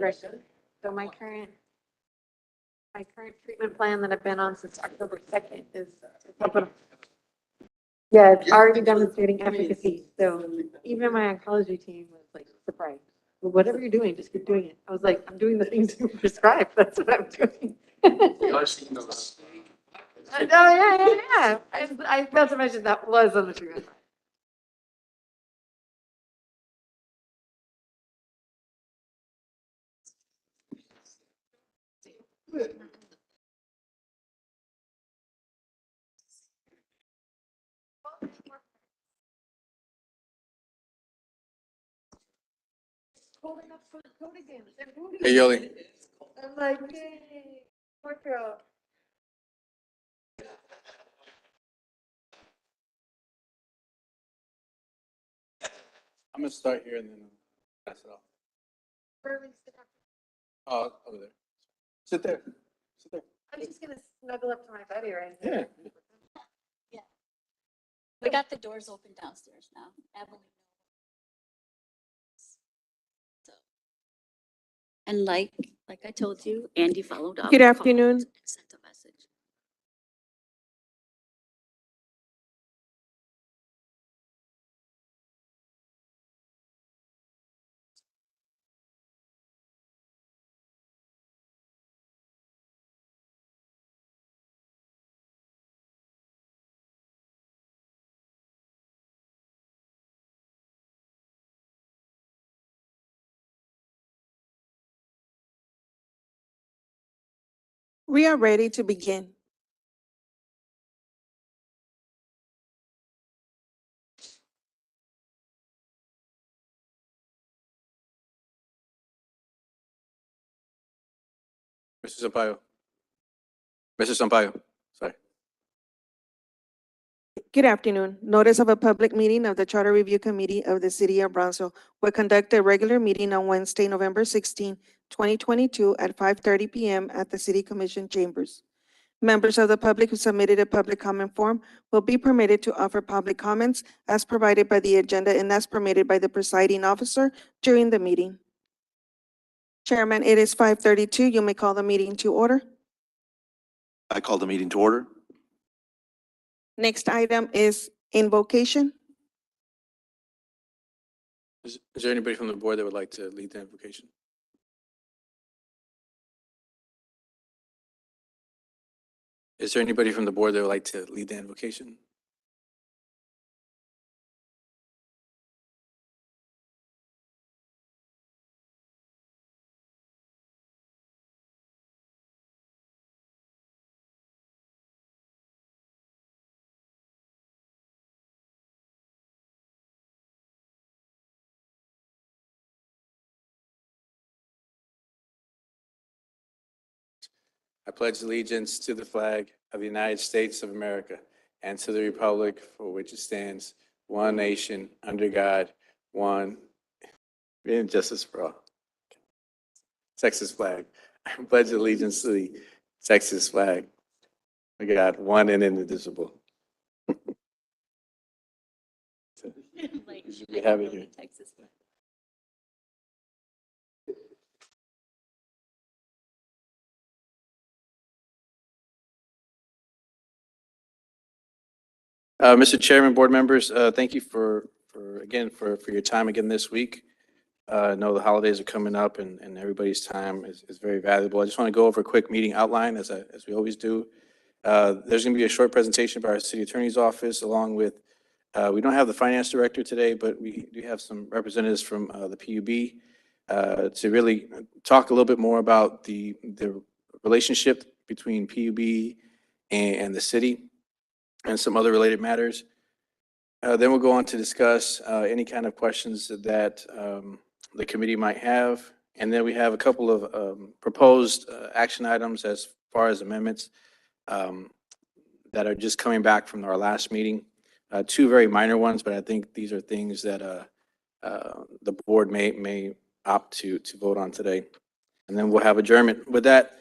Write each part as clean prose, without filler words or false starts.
correction. So my current treatment plan that I've been on since October 2nd is, yeah, it's already demonstrating efficacy. So even my oncology team was like surprised. Well, whatever you're doing, just keep doing it. I was like, I'm doing the things you prescribed. That's what I'm doing. Oh, yeah. I failed to mention that was on the treatment plan. Hey, Yoli. I'm like, yay, poor girl. I'm gonna start here and then pass it off. Oh, over there. Sit there. Sit there. I'm just gonna snuggle up to my buddy right Yeah. here. Yeah. We got the doors open downstairs now. Emily. So. And like I told you, Andy followed up. Good afternoon. called, and Sent a message. We are ready to begin. Mr. Sampaio. Mr. Sampaio, sorry. Good afternoon. Notice of a public meeting of the Charter Review Committee of the City of Brownsville will conduct a regular meeting on Wednesday, November 16, 2022 at 5:30 p.m. at the City Commission chambers. Members of the public who submitted a public comment form will be permitted to offer public comments as provided by the agenda and as permitted by the presiding officer during the meeting. Chairman, it is 5:32. You may call the meeting to order. I call the meeting to order. Next item is invocation. Is there anybody from the board that would like to lead the invocation? Is there anybody from the board that would like to lead the invocation? I pledge allegiance to the flag of the United States of America and to the republic for which it stands, one nation, under God, one, and justice for all. Texas flag. I pledge allegiance to the Texas flag. My God, one and indivisible. Like, We have it here. Texas. Mr. Chairman, board members, thank you for your time again this week. I know the holidays are coming up and everybody's time is very valuable. I just want to go over a quick meeting outline as we always do. There's going to be a short presentation by our city attorney's office along with, we don't have the finance director today, but we do have some representatives from the PUB to really talk a little bit more about the relationship between PUB and the city and some other related matters. Then we'll go on to discuss any kind of questions that the committee might have. And then we have a couple of proposed action items as far as amendments that are just coming back from our last meeting. Two very minor ones, but I think these are things that the board may opt to vote on today. And then we'll have adjournment. With that,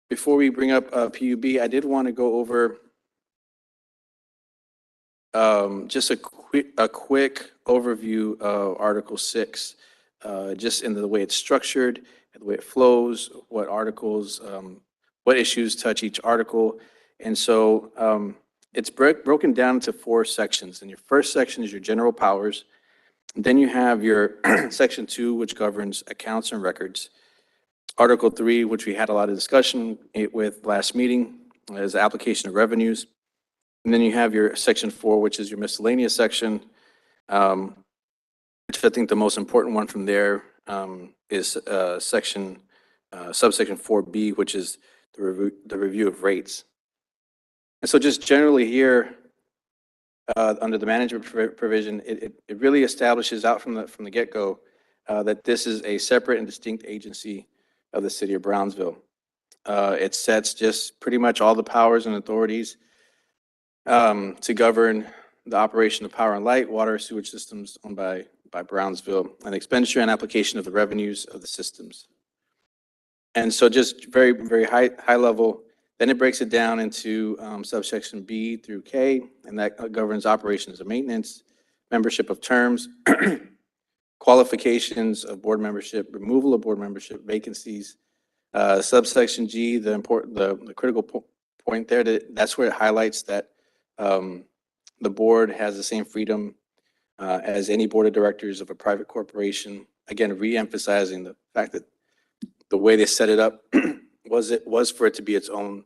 before we bring up PUB, I did want to go over just a quick overview of Article 6, just in the way it's structured the way it flows, what articles, what issues touch each article. And so it's broken down into 4 sections. And your first section is your general powers. Then you have your section 2, which governs accounts and records. Article 3, which we had a lot of discussion with last meeting, is the application of revenues. And then you have your section 4, which is your miscellaneous section, which I think the most important one from there is subsection 4B, which is the review of rates. And so just generally here, under the management provision, it really establishes out from the get-go that this is a separate and distinct agency of the city of Brownsville. It sets just pretty much all the powers and authorities to govern the operation of power and light, water, sewage systems owned by Brownsville, and expenditure and application of the revenues of the systems. And so just very, very high level. Then it breaks it down into subsection B through K, and that governs operations and maintenance, membership of terms, qualifications of board membership, removal of board membership, vacancies. Subsection G, the critical point there, that's where it highlights that the board has the same freedom as any board of directors of a private corporation. Again, re-emphasizing the fact that the way they set it up was for it to be its own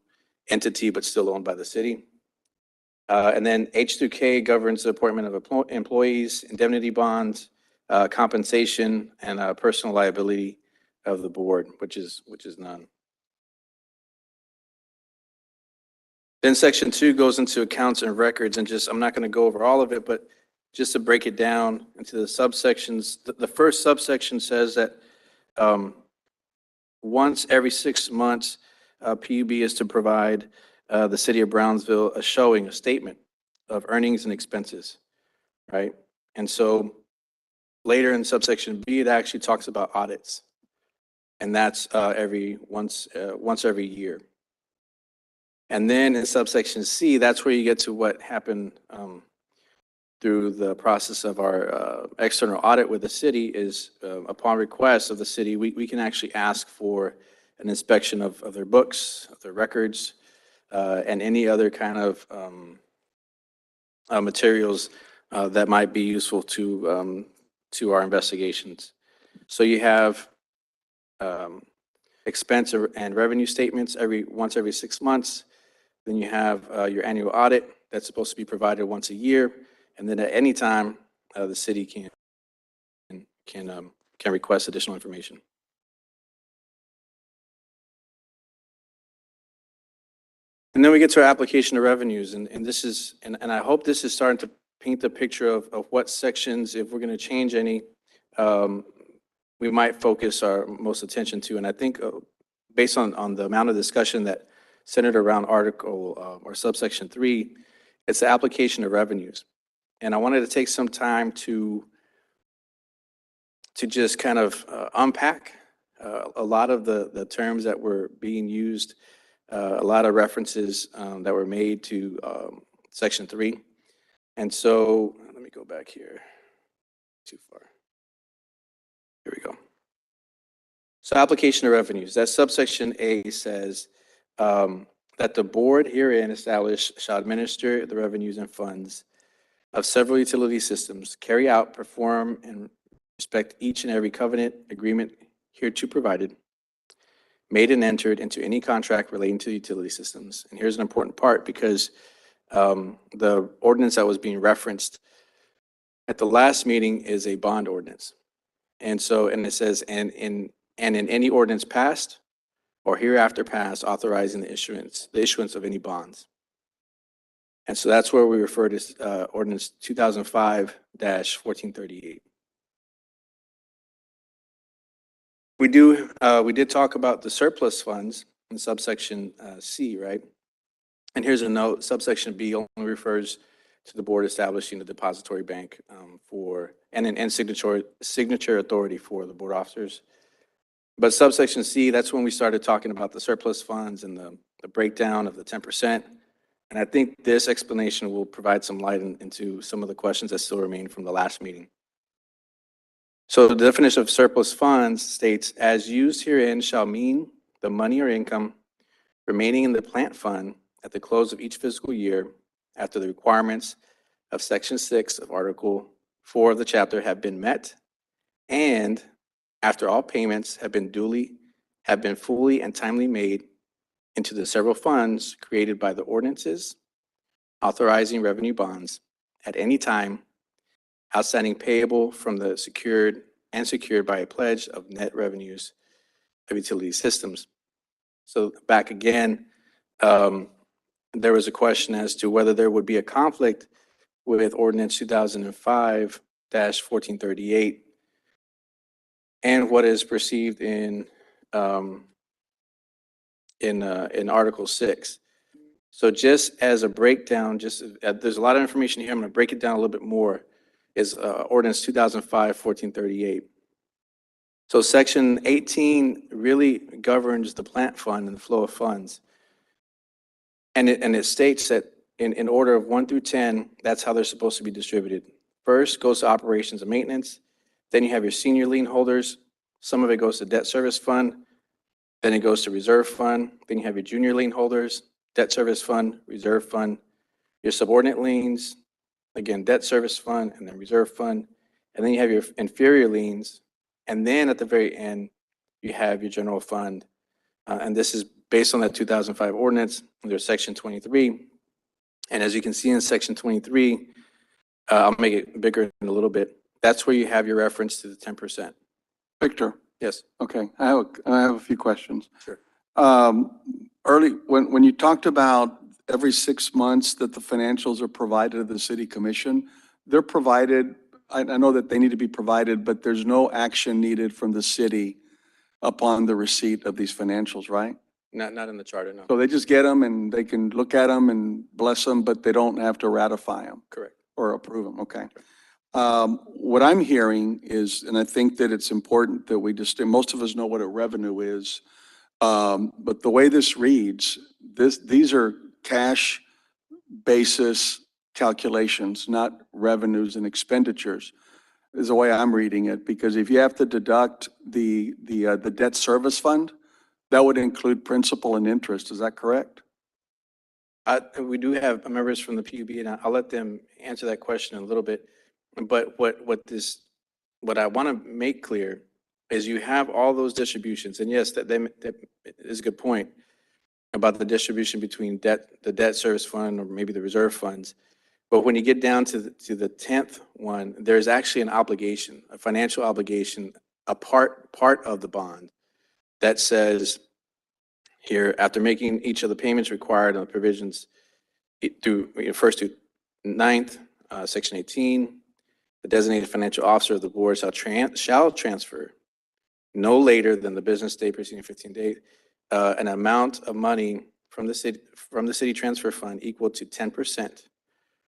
entity, but still owned by the city. And then H through K governs the appointment of employees, indemnity bonds, compensation, and personal liability of the board, which is none. Then section 2 goes into accounts and records, and I'm not going to go over all of it, but just to break it down into the subsections. The first subsection says that once every 6 months, PUB is to provide the city of Brownsville a statement of earnings and expenses, right? And so later in subsection B, it actually talks about audits, and that's once every year. And then in subsection C, that's where you get to what happened through the process of our external audit with the city is upon request of the city, we can actually ask for an inspection of their books, of their records, and any other kind of materials that might be useful to our investigations. So you have expense and revenue statements once every 6 months. Then you have your annual audit that's supposed to be provided once a year. And then at any time, the city can request additional information. And then we get to our application of revenues, and I hope this is starting to paint the picture of what sections, if we're going to change any, we might focus our most attention to. And I think based on the amount of discussion that centered around article or subsection 3, it's the application of revenues. And I wanted to take some time to just kind of unpack a lot of the terms that were being used, a lot of references that were made to section 3. And so let me go back here too far. Here we go. So application of revenues, that subsection A says that the board herein shall administer the revenues and funds of several utility systems, carry out, perform, and respect each and every covenant agreement hereto provided, made and entered into any contract relating to utility systems. And here's an important part, because the ordinance that was being referenced at the last meeting is a bond ordinance. And it says, and in any ordinance passed or hereafter passed authorizing the issuance of any bonds. And so that's where we refer to ordinance 2005-1438. We did talk about the surplus funds in subsection C, right? And here's a note, subsection B only refers to the board establishing the depository bank and signature authority for the board officers. But subsection C, that's when we started talking about the surplus funds and the breakdown of the 10%. And I think this explanation will provide some light into some of the questions that still remain from the last meeting. So the definition of surplus funds states, as used herein shall mean the money or income remaining in the plant fund at the close of each fiscal year after the requirements of Section 6 of Article 4 of the chapter have been met, and after all payments have been fully and timely made into the several funds created by the ordinances authorizing revenue bonds at any time, outstanding payable from the secured by a pledge of net revenues of utility systems. So back again, there was a question as to whether there would be a conflict with ordinance 2005-1438 and what is perceived in Article 6. So just as a breakdown, there's a lot of information here. I'm going to break it down a little bit more. Is ordinance 2005-1438. So section 18 really governs the plant fund and the flow of funds. And it states that in order of 1 through 10, that's how they're supposed to be distributed. First goes to operations and maintenance. Then you have your senior lien holders. Some of it goes to debt service fund. Then it goes to reserve fund. Then you have your junior lien holders, debt service fund, reserve fund, your subordinate liens, again, debt service fund, and then reserve fund. And then you have your inferior liens. And then at the very end, you have your general fund. And this is based on that 2005 ordinance. There's section 23. And as you can see in section 23, I'll make it bigger in a little bit. That's where you have your reference to the 10%. Victor, Yes. okay, I have a few questions. Sure. Early, when you talked about every 6 months that the financials are provided to the city commission, they're provided, I know that they need to be provided, but there's no action needed from the city upon the receipt of these financials, right? Not in the charter, no. So they just get them and they can look at them and bless them, but they don't have to ratify them Correct. or approve them, okay? What I'm hearing is, and I think that it's important that we just, most of us know what a revenue is, but the way this reads, these are cash basis calculations, not revenues and expenditures, is the way I'm reading it. Because if you have to deduct the debt service fund, that would include principal and interest. Is that correct? We do have members from the PUB, and I'll let them answer that question in a little bit. But what I want to make clear is you have all those distributions, and yes, that is a good point about the distribution between the debt service fund or maybe the reserve funds. But when you get down to the 10th one, there's actually an obligation, a financial obligation, a part of the bond that says here, after making each of the payments required on the provisions through first to 9th, section 18, the designated financial officer of the board shall transfer no later than the business day preceding 15 days, an amount of money from the city transfer fund equal to 10%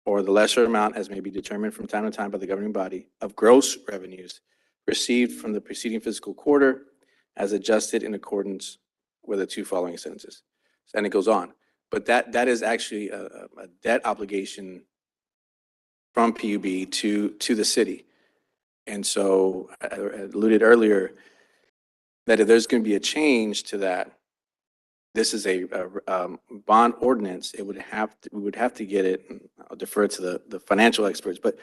or the lesser amount as may be determined from time to time by the governing body of gross revenues received from the preceding fiscal quarter as adjusted in accordance with the two following sentences. And it goes on. But that is actually a debt obligation from PUB to the city. And so I alluded earlier that if there's going to be a change to that, this is a bond ordinance. We would have to get it. And I'll defer to the financial experts, but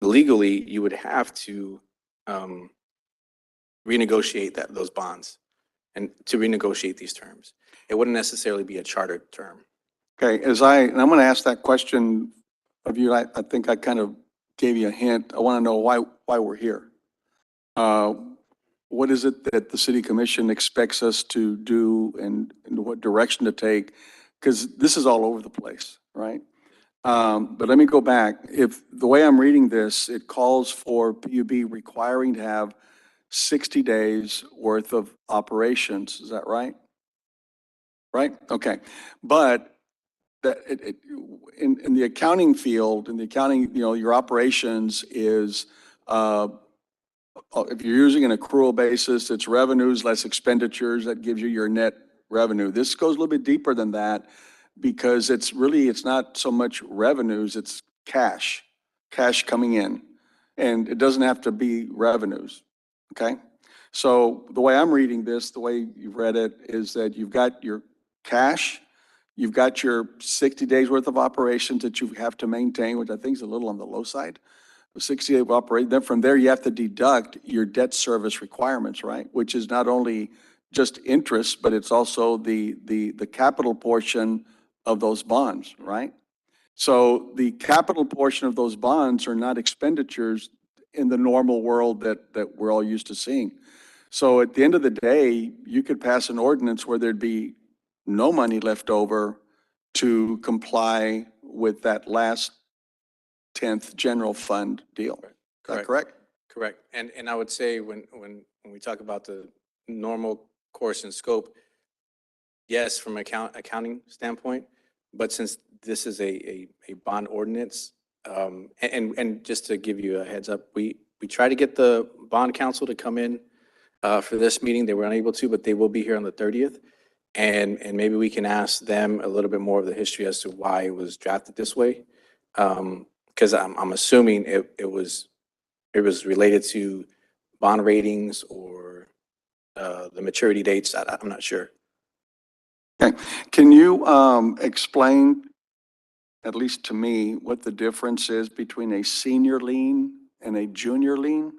legally you would have to renegotiate those bonds and to renegotiate these terms. It wouldn't necessarily be a chartered term. Okay, and I'm going to ask that question of you. I think I kind of gave you a hint. I want to know why we're here. What is it that the city commission expects us to do and what direction to take? Because this is all over the place, right? But let me go back. If the way I'm reading this, it calls for PUB requiring to have 60 days worth of operations. Is that right? Right? Okay. But in the accounting field, in the accounting, your operations is, if you're using an accrual basis, it's revenues less expenditures. That gives you your net revenue. This goes a little bit deeper than that because it's not so much revenues, it's cash coming in. And it doesn't have to be revenues, okay? So the way I'm reading this, the way you've read it, is that you've got your cash, you've got your 60 days worth of operations that you have to maintain, which I think is a little on the low side. 60 days of operation, then from there you have to deduct your debt service requirements, right? Which is not only just interest, but it's also the capital portion of those bonds, right? So the capital portion of those bonds are not expenditures in the normal world that we're all used to seeing. So at the end of the day, you could pass an ordinance where there'd be no money left over to comply with that last 10th general fund deal. Is that correct? Correct. And I would say when we talk about the normal course and scope, yes, from accounting standpoint, but since this is a bond ordinance, and just to give you a heads up, we tried to get the bond counsel to come in for this meeting. They were unable to, but they will be here on the 30th. And maybe we can ask them a little bit more of the history as to why it was drafted this way. Because I'm assuming it was related to bond ratings or the maturity dates. I'm not sure. Okay. Can you explain, at least to me, what the difference is between a senior lien and a junior lien?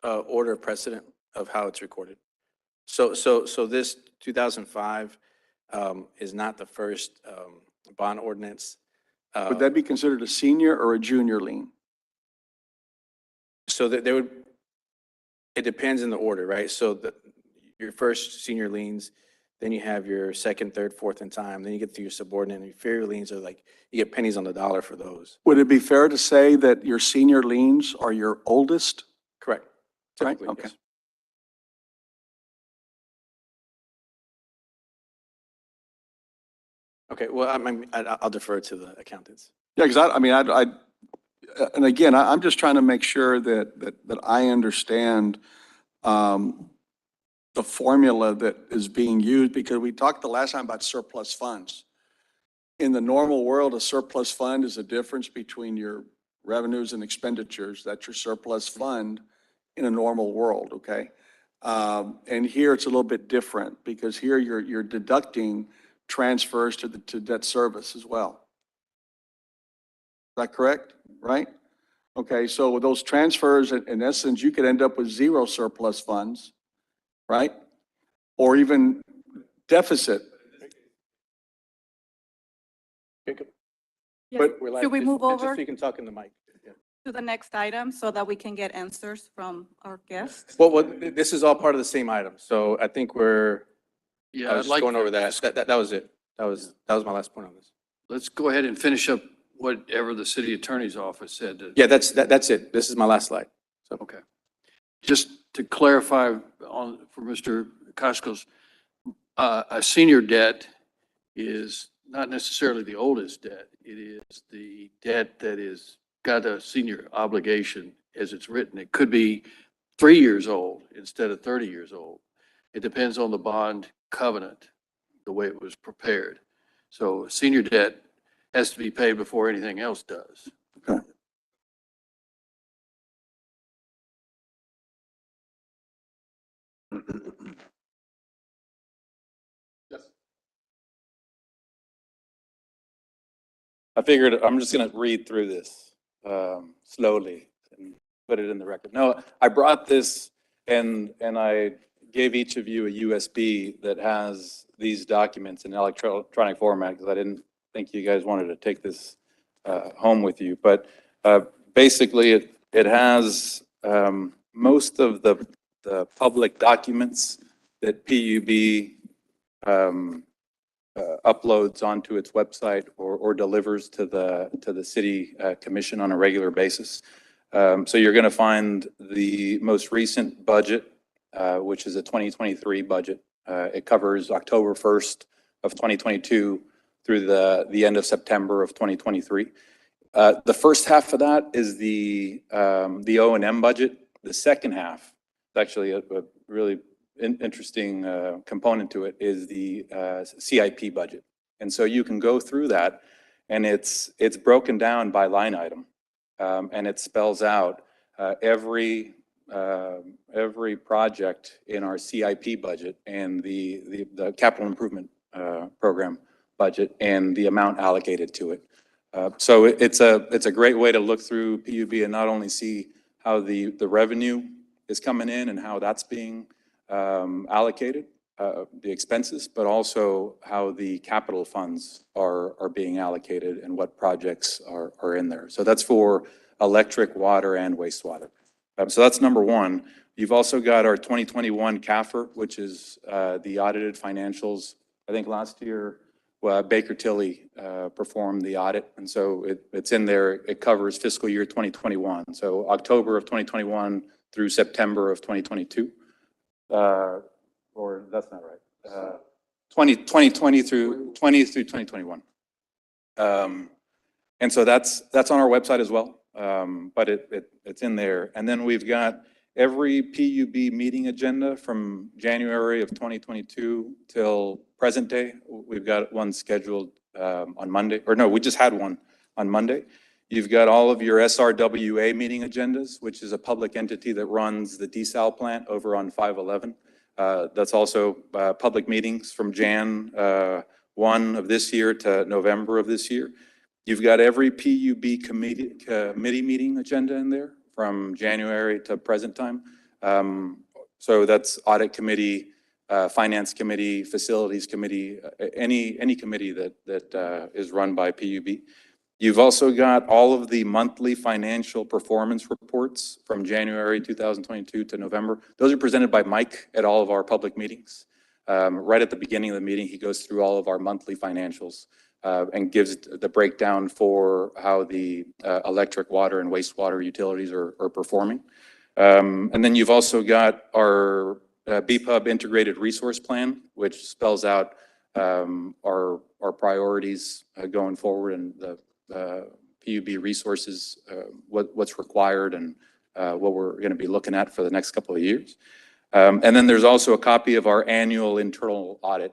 Order of precedent of how it's recorded. So this 2005 is not the first bond ordinance. Would that be considered a senior or a junior lien? So that it depends in the order, right? So your first senior liens, then you have your second, third, fourth in time, then you get to your subordinate, and your inferior liens are like, you get pennies on the dollar for those. Would it be fair to say that your senior liens are your oldest? Correct. Right, Typically, okay. yes. Okay, well, I'll defer to the accountants. Yeah, because I mean, and again, I'm just trying to make sure that I understand the formula that is being used, because we talked the last time about surplus funds. In the normal world, a surplus fund is a difference between your revenues and expenditures. That's your surplus fund in a normal world, okay? And here it's a little bit different, because here you're deducting transfers to debt service as well. Is that correct? Right? Okay, so with those transfers, in essence, you could end up with zero surplus funds, right? Or even deficit. Yes. But Should we move Just over so you can talk in the mic. Yeah. to the next item so that we can get answers from our guests? Well, this is all part of the same item, so I think I Yeah, was I'd just like, going over that. That was it. That was my last point on this. let's go ahead and finish up whatever the city attorney's office said. Yeah, that's it. This is my last slide. So, Okay. Just to clarify for Mr. Cascos, a senior debt is not necessarily the oldest debt. It is the debt that is got a senior obligation as it's written. It could be 3 years old instead of 30 years old. It depends on the bond covenant, the way it was prepared. So senior debt has to be paid before anything else does. Okay. I figured I'm just going to read through this slowly and put it in the record. No, I brought this and I gave each of you a USB that has these documents in electronic format because I didn't think you guys wanted to take this home with you. But basically, it has most of the public documents that PUB uploads onto its website or delivers to the city commission on a regular basis. So you're going to find the most recent budget, which is a 2023 budget. It covers October 1st of 2022 through the end of September of 2023. The first half of that is the O&M budget. The second half is actually a really interesting component to it is the CIP budget. And so you can go through that and it's broken down by line item. And it spells out every project in our CIP budget and the capital improvement program budget and the amount allocated to it. So it's a great way to look through PUB and not only see how the revenue is coming in and how that's being allocated, the expenses, but also how the capital funds are being allocated and what projects are in there. So that's for electric, water, and wastewater. So that's number one. You've also got our 2021 CAFR, which is the audited financials. I think last year, Baker Tilly performed the audit, and so it's in there. It covers fiscal year 2021. So October of 2021 through September of 2022. Or that's not right. 2020 through 2021. And so that's on our website as well. But it's in there. And then we've got every PUB meeting agenda from January of 2022 till present day. We've got one scheduled on Monday, or no, we just had one on Monday. You've got all of your SRWA meeting agendas, which is a public entity that runs the desal plant over on 511. That's also public meetings from Jan 1 of this year to November of this year. You've got every PUB committee meeting agenda in there from January to present time. So that's audit committee, finance committee, facilities committee, any committee that is run by PUB. You've also got all of the monthly financial performance reports from January 2022 to November. Those are presented by Mike at all of our public meetings. Right at the beginning of the meeting, he goes through all of our monthly financials and gives the breakdown for how the electric, water, and wastewater utilities are performing. And then you've also got our BPUB Integrated Resource Plan, which spells out our priorities going forward and the PUB resources, what's required and what we're going to be looking at for the next couple of years. And then there's also a copy of our annual internal audit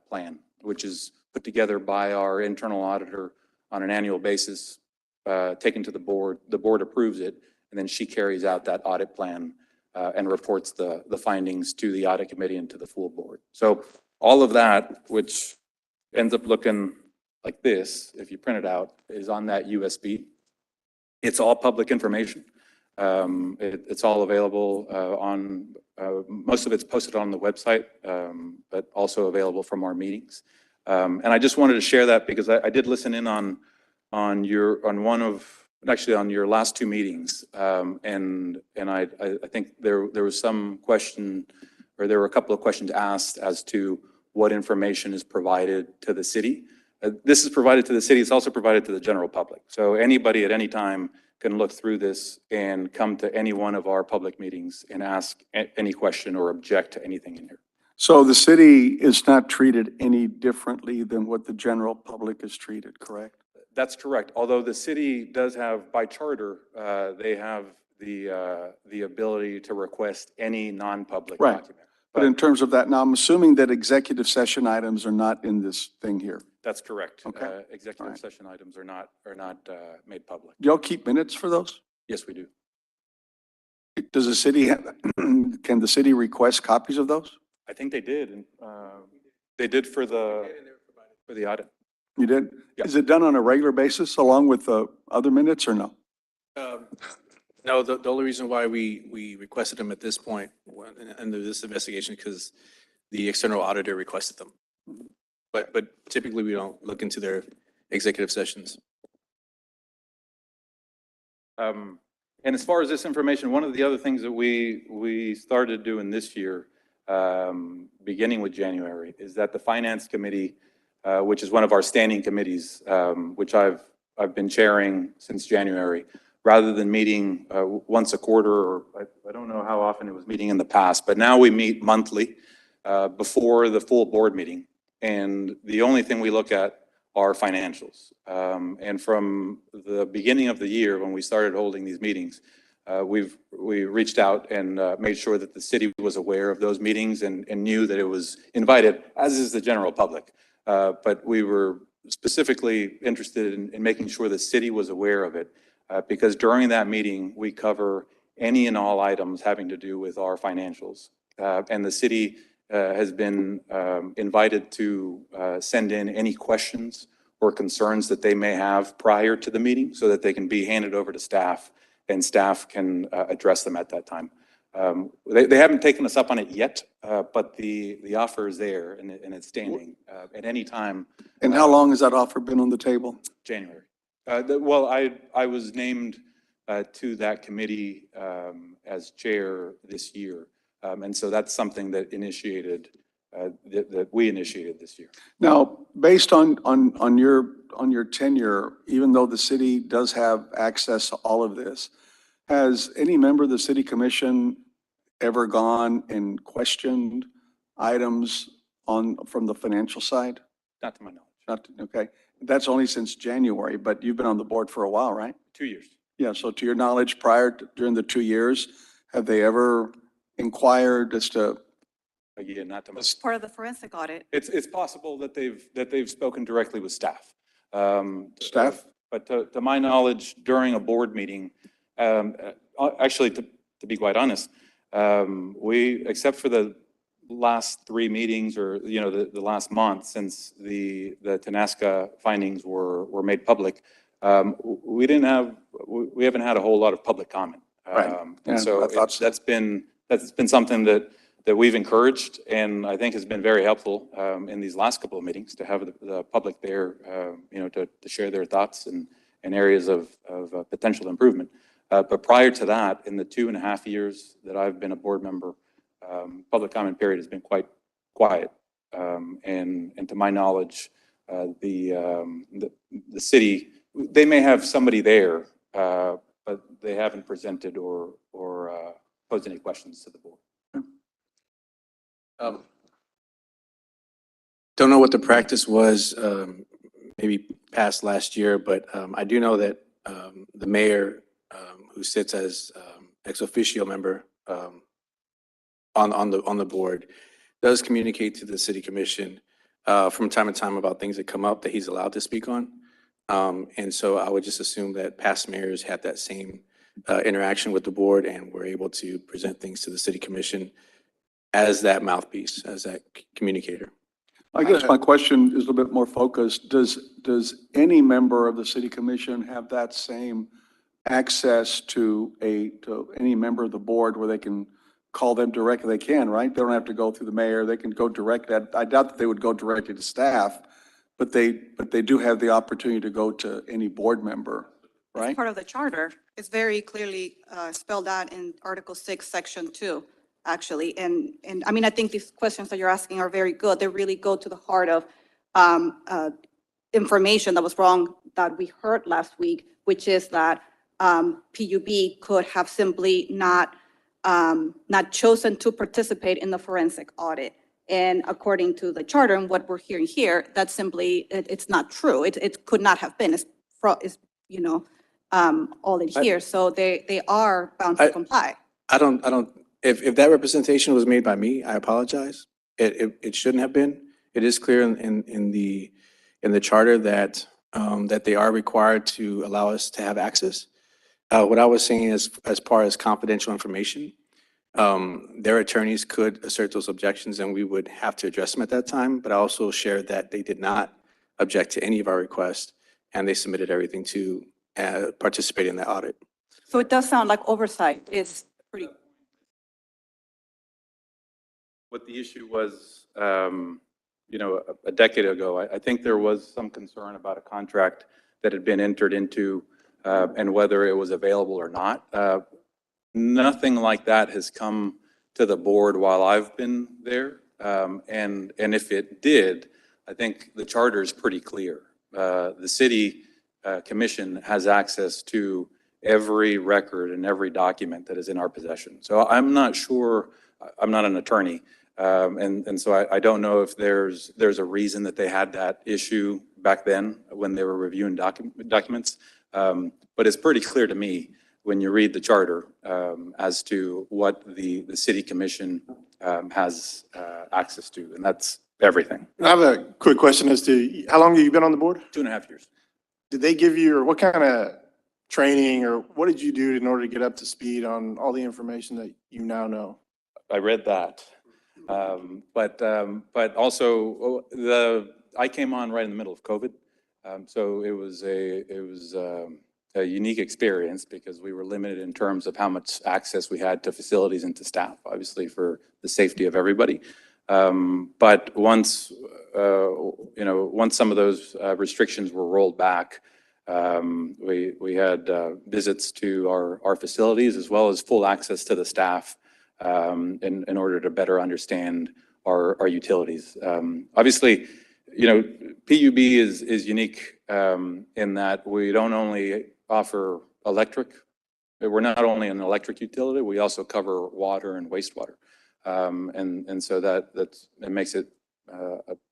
plan, which is put together by our internal auditor on an annual basis, taken to the board. The board approves it, and then she carries out that audit plan and reports the findings to the audit committee and to the full board. So all of that, which ends up looking like this, if you print it out, is on that USB. It's all public information. It's all available on, most of it's posted on the website, but also available from our meetings. And I just wanted to share that because I did listen in on your last two meetings. And I think there was some question, or there were a couple of questions asked as to what information is provided to the city. This is provided to the city. It's also provided to the general public. So anybody at any time can look through this and come to any one of our public meetings and ask any question or object to anything in here. So the city is not treated any differently than what the general public is treated, correct? That's correct. Although the city does have, by charter, they have the ability to request any non-public Right. document. But in terms of that, now I'm assuming that executive session items are not in this thing here. That's correct. Okay. Executive Right. session items are not made public. Do y'all keep minutes for those? Yes, we do. Does the city have, can the city request copies of those? I think they did, and they did for the audit. You did? Yeah. Is it done on a regular basis along with the other minutes or no? No, the only reason why we requested them at this point under this investigation, because the external auditor requested them. But typically we don't look into their executive sessions. And as far as this information, one of the other things that we started doing this year, beginning with January, is that the Finance Committee, which is one of our standing committees, which I've been chairing since January, rather than meeting once a quarter, or I don't know how often it was meeting in the past, but now we meet monthly before the full board meeting. And the only thing we look at are financials. And from the beginning of the year, when we started holding these meetings, we reached out and made sure that the city was aware of those meetings and knew that it was invited, as is the general public. But we were specifically interested in making sure the city was aware of it, because during that meeting, we cover any and all items having to do with our financials. And the city has been invited to send in any questions or concerns that they may have prior to the meeting so that they can be handed over to staff and staff can address them at that time. They haven't taken us up on it yet, but the offer is there and it's standing at any time. And how long has that offer been on the table? January. Well, I was named to that committee as chair this year. And so that's something that initiated, that we initiated this year. Now, based on your tenure, even though the city does have access to all of this, has any member of the city commission ever gone and questioned items from the financial side? Not to my knowledge. Okay. That's only since January, but you've been on the board for a while, right? 2 years. Yeah, so to your knowledge, during the 2 years, have they ever inquired as to? Again, not to my. It's part of the forensic audit. It's possible that they've spoken directly with staff. Staff? But to my knowledge, during a board meeting, actually, to be quite honest, we, except for the last 3 meetings or, the last month since the Tenasca findings were made public, we haven't had a whole lot of public comment. Right. And Yeah, so I thought so. that's been something that we've encouraged and I think has been very helpful in these last couple of meetings to have the public there, to share their thoughts and areas of potential improvement. But prior to that, in the 2.5 years that I've been a board member, public comment period has been quite quiet. And to my knowledge, the city, they may have somebody there, but they haven't presented or posed any questions to the board. Don't know what the practice was, maybe past last year, but I do know that the mayor, who sits as ex officio member on the board, does communicate to the city commission from time to time about things that come up that he's allowed to speak on. And so I would just assume that past mayors had that same interaction with the board and were able to present things to the city commission as that mouthpiece, as that communicator. I guess my question is a little bit more focused. Does any member of the city commission have that same access to any member of the board where they can call them directly? They can, right? They don't have to go through the mayor. They can go directly. I doubt that they would go directly to staff, but they do have the opportunity to go to any board member, right? It's part of the charter. It's very clearly spelled out in Article 6, Section 2, actually. And I mean, I think these questions that you're asking are very good. They really go to the heart of information that was wrong that we heard last week, which is that PUB could have simply not chosen to participate in the forensic audit. And according to the charter and what we're hearing here, that's simply, it's not true. It could not have been. It's all in here. So they are bound to comply. If that representation was made by me, I apologize. It shouldn't have been. It is clear in the charter that they are required to allow us to have access. What I was saying is, as far as confidential information, their attorneys could assert those objections and we would have to address them at that time. But I also shared that they did not object to any of our requests and they submitted everything to participate in the audit. So it does sound like oversight is pretty. What the issue was, a decade ago, I think there was some concern about a contract that had been entered into and whether it was available or not. Nothing like that has come to the board while I've been there. And if it did, I think the charter is pretty clear. The city commission has access to every record and every document that is in our possession. So I'm not sure, I'm not an attorney. And so I don't know if there's a reason that they had that issue back then when they were reviewing documents. But it's pretty clear to me when you read the charter as to what the city commission has access to. And that's everything. I have a quick question as to how long have you been on the board? 2.5 years. Did they give you, or what kind of training, or what did you do in order to get up to speed on all the information that you now know? I read that. But also I came on right in the middle of COVID. So it was a unique experience because we were limited in terms of how much access we had to facilities and to staff, obviously for the safety of everybody. But once some of those restrictions were rolled back, we had visits to our facilities as well as full access to the staff in order to better understand our utilities. Obviously, PUB is unique in that we don't only offer electric. We're not only an electric utility, we also cover water and wastewater. And so that makes it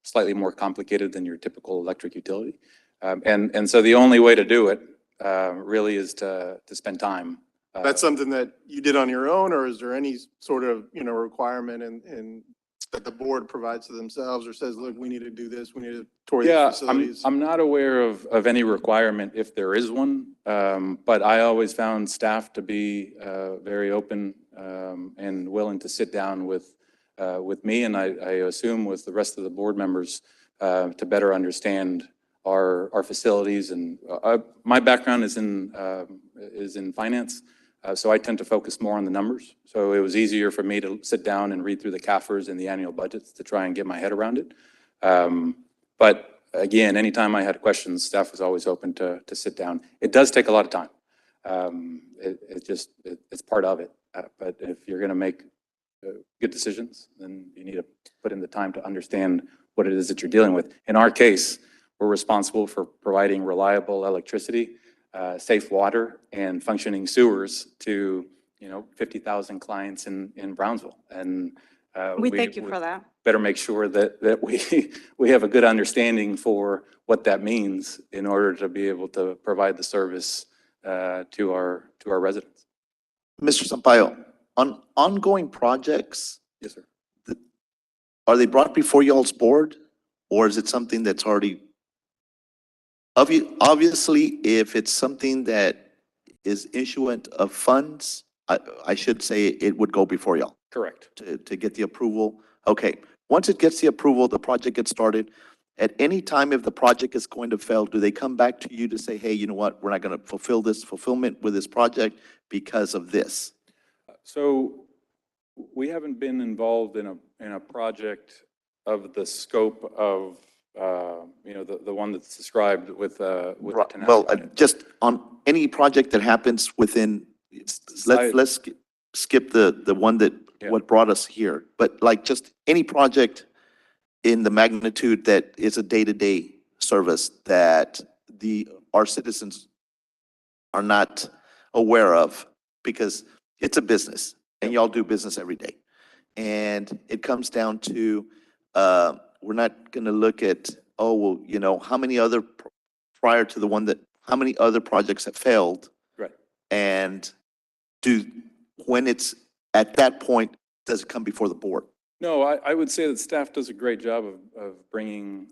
slightly more complicated than your typical electric utility. And so the only way to do it really is to spend time. That's something that you did on your own, or is there any sort of, requirement in that the board provides to themselves or says, look, we need to do this, we need to tour these facilities? I'm not aware of any requirement if there is one, but I always found staff to be very open and willing to sit down with me, and I assume with the rest of the board members to better understand our facilities. And my background is in finance. So I tend to focus more on the numbers. So it was easier for me to sit down and read through the CAFRs and the annual budgets to try and get my head around it. But again, anytime I had questions, staff was always open to sit down. It does take a lot of time. It's part of it. But if you're going to make good decisions, then you need to put in the time to understand what it is that you're dealing with. In our case, we're responsible for providing reliable electricity, safe water, and functioning sewers to 50,000 clients in Brownsville. And We thank you for that. better make sure that we have a good understanding for what that means in order to be able to provide the service to our residents. Mr. Sampaio, on ongoing projects, Yes, sir. are they brought before y'all's board? Or is it something that's already, obviously, if it's something that is issuant of funds, I should say it would go before y'all Correct. to get the approval. Okay, once it gets the approval, the project gets started. At any time, if the project is going to fail, do they come back to you to say, hey, you know what, we're not going to fulfill this fulfillment with this project because of this? So we haven't been involved in a project of the scope of, the one that's described with the Tenasta Well, project. just on any project that happens within, let's skip the one that, Yeah. what brought us here. But like just any project in the magnitude that is a day-to-day service that our citizens are not aware of, because it's a business and y'all do business every day. And it comes down to, we're not going to look at, oh, well, how many other, prior to the one that, how many other projects have failed? Right. And when it's at that point, does it come before the board? No, I would say that staff does a great job of bringing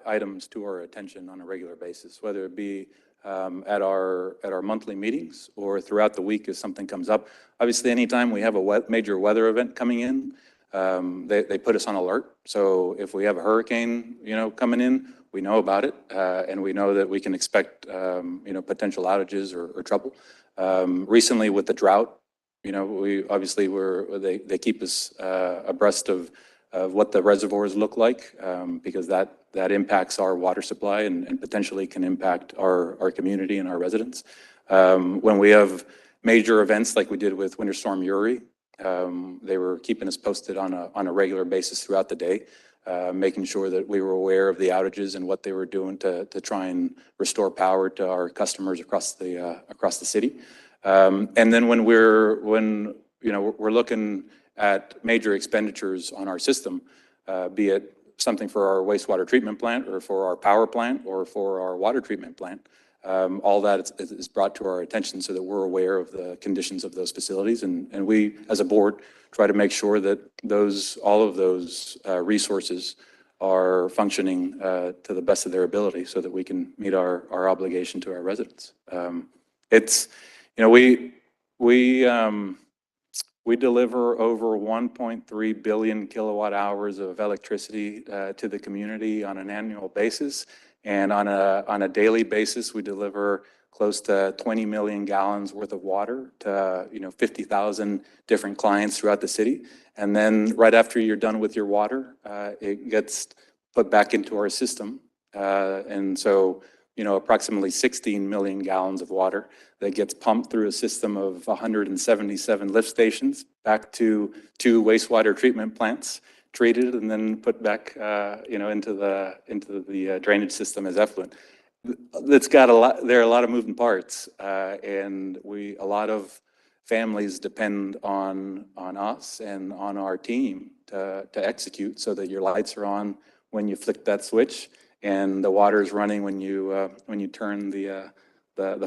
items to our attention on a regular basis, whether it be at our monthly meetings or throughout the week if something comes up. Obviously, anytime we have a major weather event coming in, they put us on alert. So if we have a hurricane, coming in, we know about it, and we know that we can expect, potential outages or trouble. Recently with the drought, we obviously they keep us abreast of what the reservoirs look like, because that impacts our water supply and potentially can impact our community and our residents. When we have major events like we did with Winter Storm Uri, they were keeping us posted on a regular basis throughout the day, making sure that we were aware of the outages and what they were doing to try and restore power to our customers across the city. And then when we're looking at major expenditures on our system, be it something for our wastewater treatment plant or for our power plant or for our water treatment plant, all that is brought to our attention so that we're aware of the conditions of those facilities. And we, as a board, try to make sure that all of those resources are functioning to the best of their ability so that we can meet our obligation to our residents. It's, you know, we deliver over 1.3 billion kilowatt hours of electricity to the community on an annual basis. And on a daily basis, we deliver close to 20 million gallons worth of water to, 50,000 different clients throughout the city. And then right after you're done with your water, it gets put back into our system. And so, approximately 16 million gallons of water that gets pumped through a system of 177 lift stations back to 2 wastewater treatment plants, treated and then put back, into the drainage system as effluent. That's got there are a lot of moving parts, and a lot of families depend on us and on our team to execute so that your lights are on when you flick that switch and the water is running when you turn the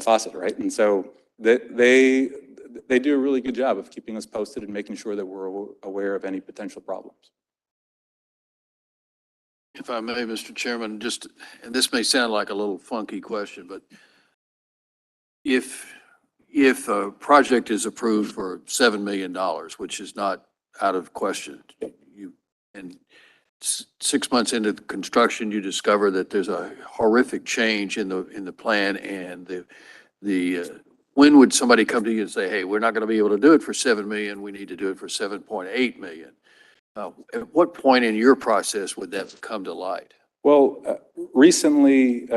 faucet, right? And so they do a really good job of keeping us posted and making sure that we're aware of any potential problems. If I may, Mr. Chairman, and this may sound like a little funky question, but if a project is approved for $7 million, which is not out of question, and 6 months into the construction, you discover that there's a horrific change in the plan, and when would somebody come to you and say, hey, we're not going to be able to do it for 7 million, we need to do it for 7.8 million? At what point in your process would that come to light? Well, recently,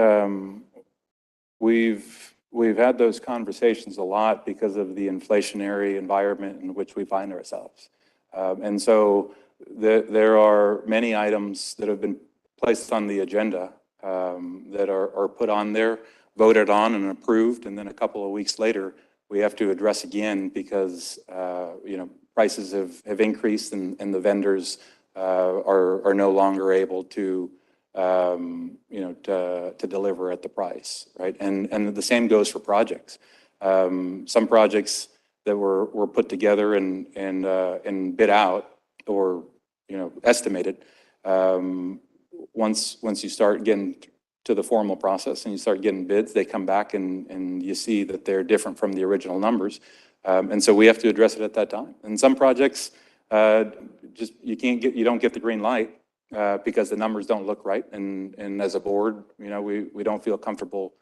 we've had those conversations a lot because of the inflationary environment in which we find ourselves. And so there are many items that have been placed on the agenda that are put on there, voted on and approved, and then a couple of weeks later, we have to address again because, prices have increased and the vendors are no longer able to deliver at the price, right? And the same goes for projects. Some projects that were put together and bid out or, estimated, once you start getting to the formal process and you start getting bids, they come back and you see that they're different from the original numbers. And so we have to address it at that time. And some projects, you don't get the green light because the numbers don't look right. And as a board, we don't feel comfortable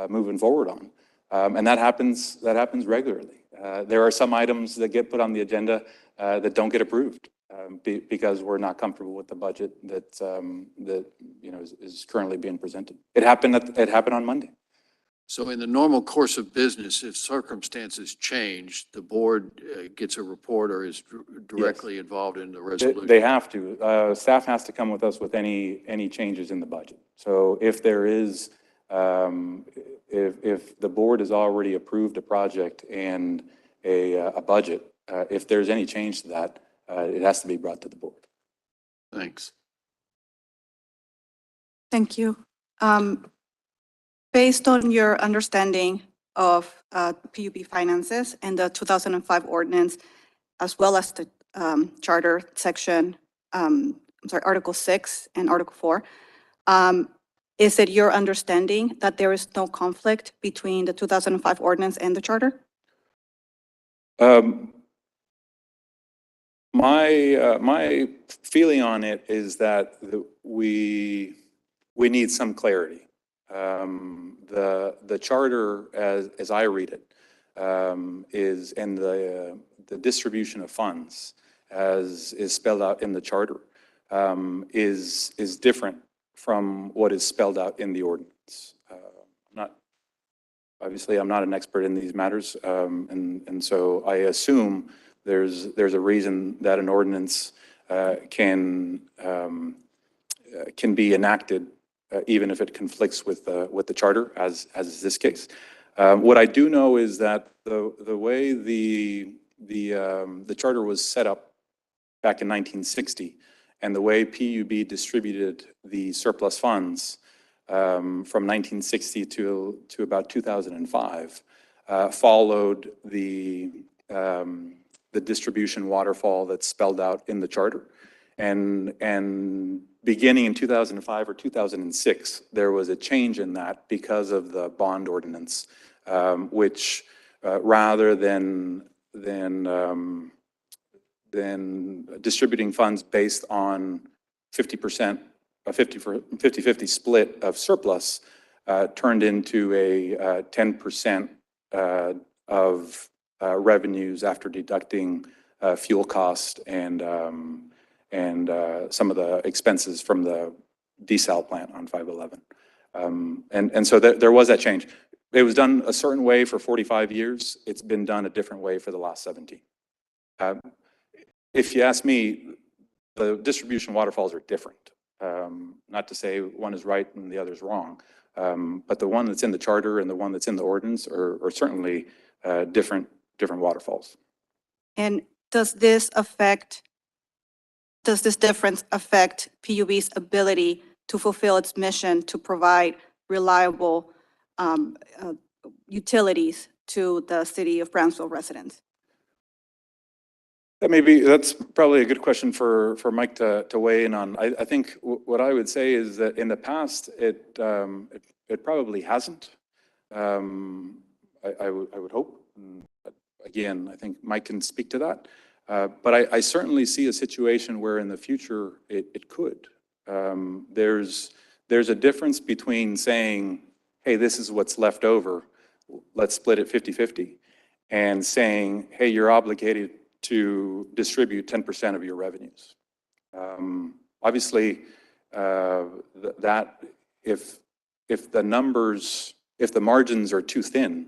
moving forward on. And that happens regularly. There are some items that get put on the agenda that don't get approved because we're not comfortable with the budget that is currently being presented. It happened on Monday. So in the normal course of business, if circumstances change, the board gets a report or is directly involved in the resolution? They have to. Staff has to come with us with any changes in the budget. So if there is, if the board has already approved a project and a budget, if there's any change to that, it has to be brought to the board. Thanks. Thank you. Based on your understanding of PUB finances and the 2005 ordinance, as well as the charter section, Article 6 and Article 4, is it your understanding that there is no conflict between the 2005 ordinance and the charter? My feeling on it is that we need some clarity. The charter, as I read it, is, and the distribution of funds, as is spelled out in the charter, is different from what is spelled out in the ordinance. Obviously, I'm not an expert in these matters, and so I assume there's a reason that an ordinance can be enacted even if it conflicts with the charter, as is this case. What I do know is that the way the charter was set up back in 1960, and the way PUB distributed the surplus funds from 1960 to about 2005, followed the distribution waterfall that's spelled out in the charter. And beginning in 2005 or 2006, there was a change in that because of the bond ordinance, which rather than distributing funds based on 50%, a 50-50 split of surplus, turned into a 10% of revenues after deducting fuel cost and some of the expenses from the desal plant on 511. And so there was that change. It was done a certain way for 45 years. It's been done a different way for the last 17. If you ask me, the distribution waterfalls are different. Not to say one is right and the other is wrong, but the one that's in the charter and the one that's in the ordinance are certainly different waterfalls. And does this difference affect PUB's ability to fulfill its mission to provide reliable utilities to the city of Brownsville residents? That's probably a good question for Mike to weigh in on. I think what I would say is that in the past, it probably hasn't. I would hope. Again, I think Mike can speak to that. But I certainly see a situation where in the future it could. There's a difference between saying, hey, this is what's left over, let's split it 50-50, and saying, hey, you're obligated to distribute 10% of your revenues. Obviously, that if the margins are too thin,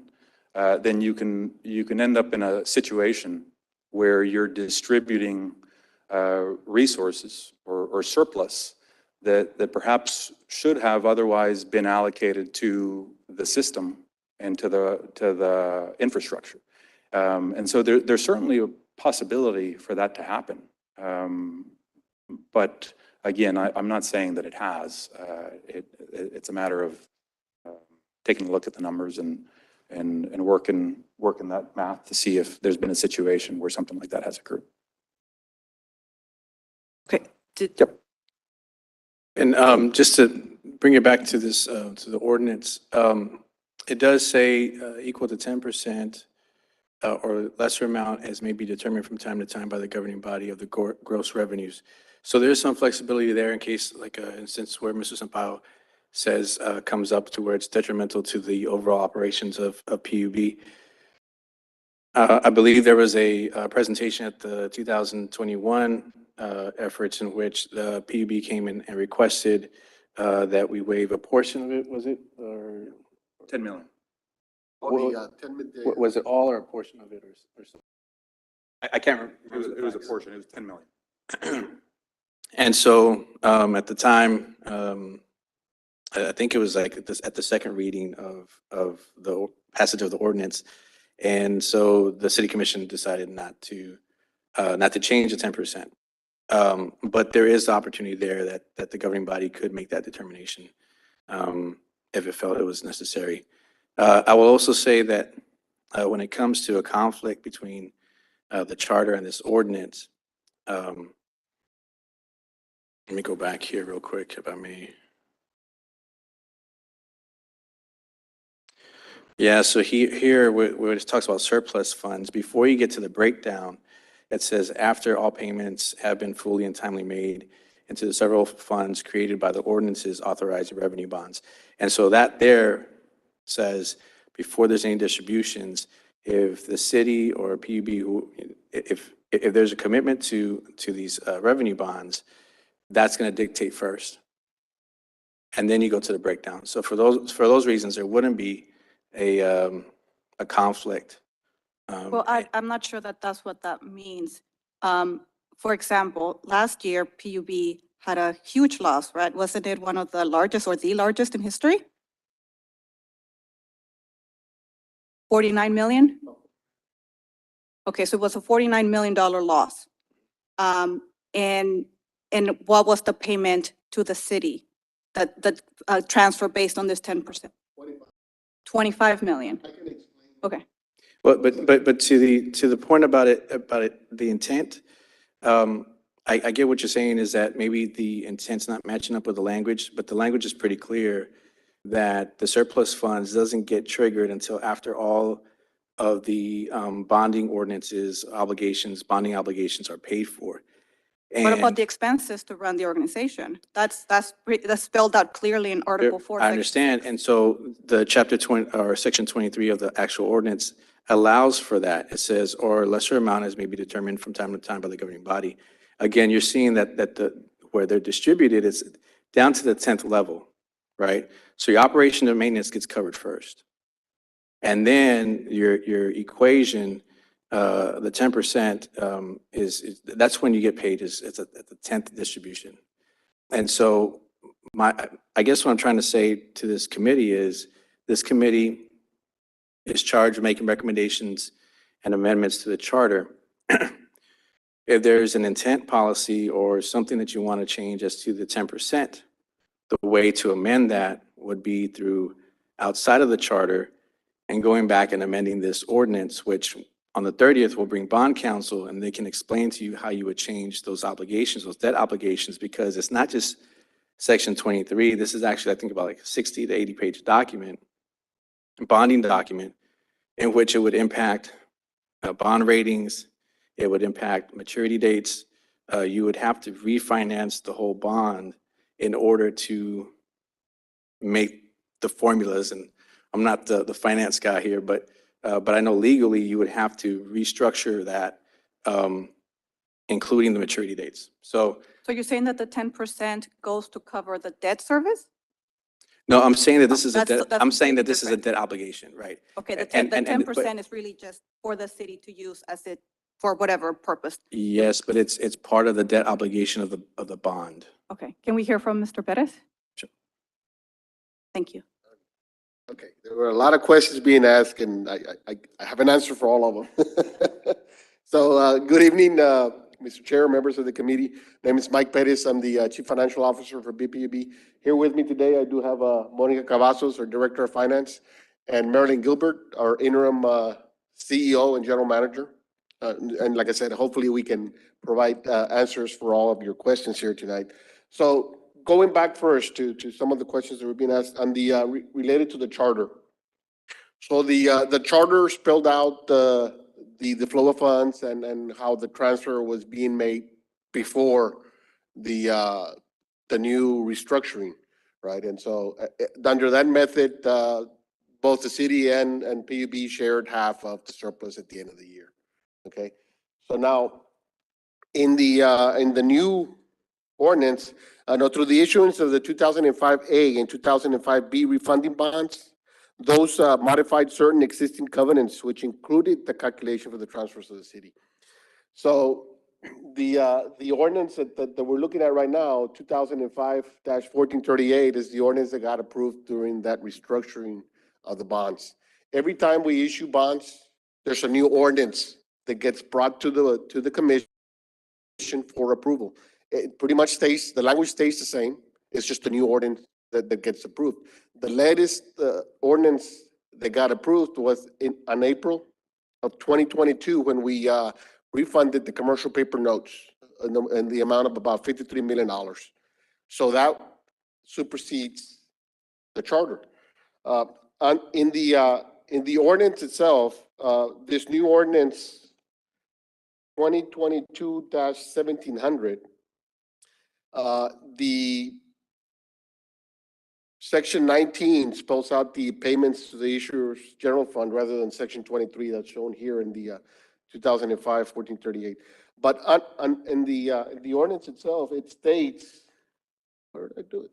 then you can end up in a situation where you're distributing resources or surplus that perhaps should have otherwise been allocated to the system and to the infrastructure. And so there's certainly a possibility for that to happen. But again, I'm not saying that it has. It's a matter of taking a look at the numbers and working that math to see if there's been a situation where something like that has occurred. Okay. Yep. And just to bring it back to this, to the ordinance, it does say equal to 10% or lesser amount as may be determined from time to time by the governing body of the gross revenues. So there's some flexibility there in case, like an instance where Mr. Sampaio says comes up to where it's detrimental to the overall operations of PUB. I believe there was a presentation at the 2021 efforts in which the PUB came in and requested that we waive a portion of it, was it? Or 10 million. was it all or a portion of it or something? I can't remember. It was a portion, it was 10 million. And so at the time, I think it was like at the second reading of the passage of the ordinance. And so the city commission decided not to change the 10%. But there is the opportunity there that the governing body could make that determination if it felt it was necessary. I will also say that when it comes to a conflict between the charter and this ordinance, let me go back here real quick if I may. Yeah, so here where it talks about surplus funds, before you get to the breakdown, it says after all payments have been fully and timely made into the several funds created by the ordinances authorizing revenue bonds. And so that there says before there's any distributions, if the city or PUB, if there's a commitment to these revenue bonds, that's going to dictate first. And then you go to the breakdown. So for those reasons, there wouldn't be a conflict. Well, I'm not sure that that's what that means. For example, last year, PUB had a huge loss, right? Wasn't it one of the largest or the largest in history? 49 million? Okay, so it was a $49 million loss. And what was the payment to the city? The transfer based on this 10%? 25 million. Okay. But to the point about it, the intent, I get what you're saying is that maybe the intent's not matching up with the language, but the language is pretty clear that the surplus funds doesn't get triggered until after all of the bonding ordinances, bonding obligations are paid for. What about And the expenses to run the organization? That's spelled out clearly in Article 4. I Section understand. 6. And so the chapter 20 or section 23 of the actual ordinance allows for that. It says, or a lesser amount as may be determined from time to time by the governing body. Again, you're seeing that where they're distributed is down to the 10th level, right? So your operation and maintenance gets covered first. And then your equation, the 10% that's when you get paid is at the 10th distribution. And so I guess what I'm trying to say to this committee is this committee is charged with making recommendations and amendments to the charter. If there's an intent policy or something that you want to change as to the 10%, the way to amend that would be through outside of the charter and going back and amending this ordinance, which on the 30th will bring bond counsel and they can explain to you how you would change those obligations, those debt obligations, because it's not just section 23. This is actually, I think, about like a 60 to 80 page document, bonding document, in which it would impact bond ratings. It would impact maturity dates. You would have to refinance the whole bond in order to make the formulas. And I'm not the finance guy here, but I know legally you would have to restructure that, including the maturity dates. So you're saying that the 10% goes to cover the debt service? no, I'm saying that this is a That's- debt, that's I'm saying that completely this is a different. debt obligation, right? Okay, the And- 10, the and- but- 10% is really just for the city to use as it, for whatever purpose. Yes, but it's part of the debt obligation of the bond. Okay, can we hear from Mr. Perez? Sure. Thank you. Okay, there were a lot of questions being asked, and I have an answer for all of them. So, good evening, Mr. Chair, members of the committee. Name is Mike Perez. I'm the Chief Financial Officer for BPUB. Here with me today, I do have Monica Cavazos, our Director of Finance, and Marilyn Gilbert, our interim CEO and General Manager. And like I said, hopefully we can provide answers for all of your questions here tonight. So, going back first to some of the questions that were being asked on the related to the charter. So the charter spelled out the flow of funds and how the transfer was being made before the new restructuring, right? And so under that method, both the city and PUB shared half of the surplus at the end of the year. Okay, so now in the new ordinance, no, through the issuance of the 2005A and 2005B refunding bonds, those modified certain existing covenants, which included the calculation for the transfers of the city. So the ordinance that we're looking at right now, 2005-1438, is the ordinance that got approved during that restructuring of the bonds. Every time we issue bonds, there's a new ordinance that gets brought to the commission for approval. It pretty much stays, the language stays the same. It's just a new ordinance that gets approved. The latest ordinance that got approved was on April of 2022 when we refunded the commercial paper notes in the amount of about $53 million. So that supersedes the charter. In the ordinance itself, this new ordinance 2022-1700, the section 19 spells out the payments to the issuer's general fund rather than section 23 that's shown here in the 2005-1438. But in the ordinance itself, it states, where did I do it?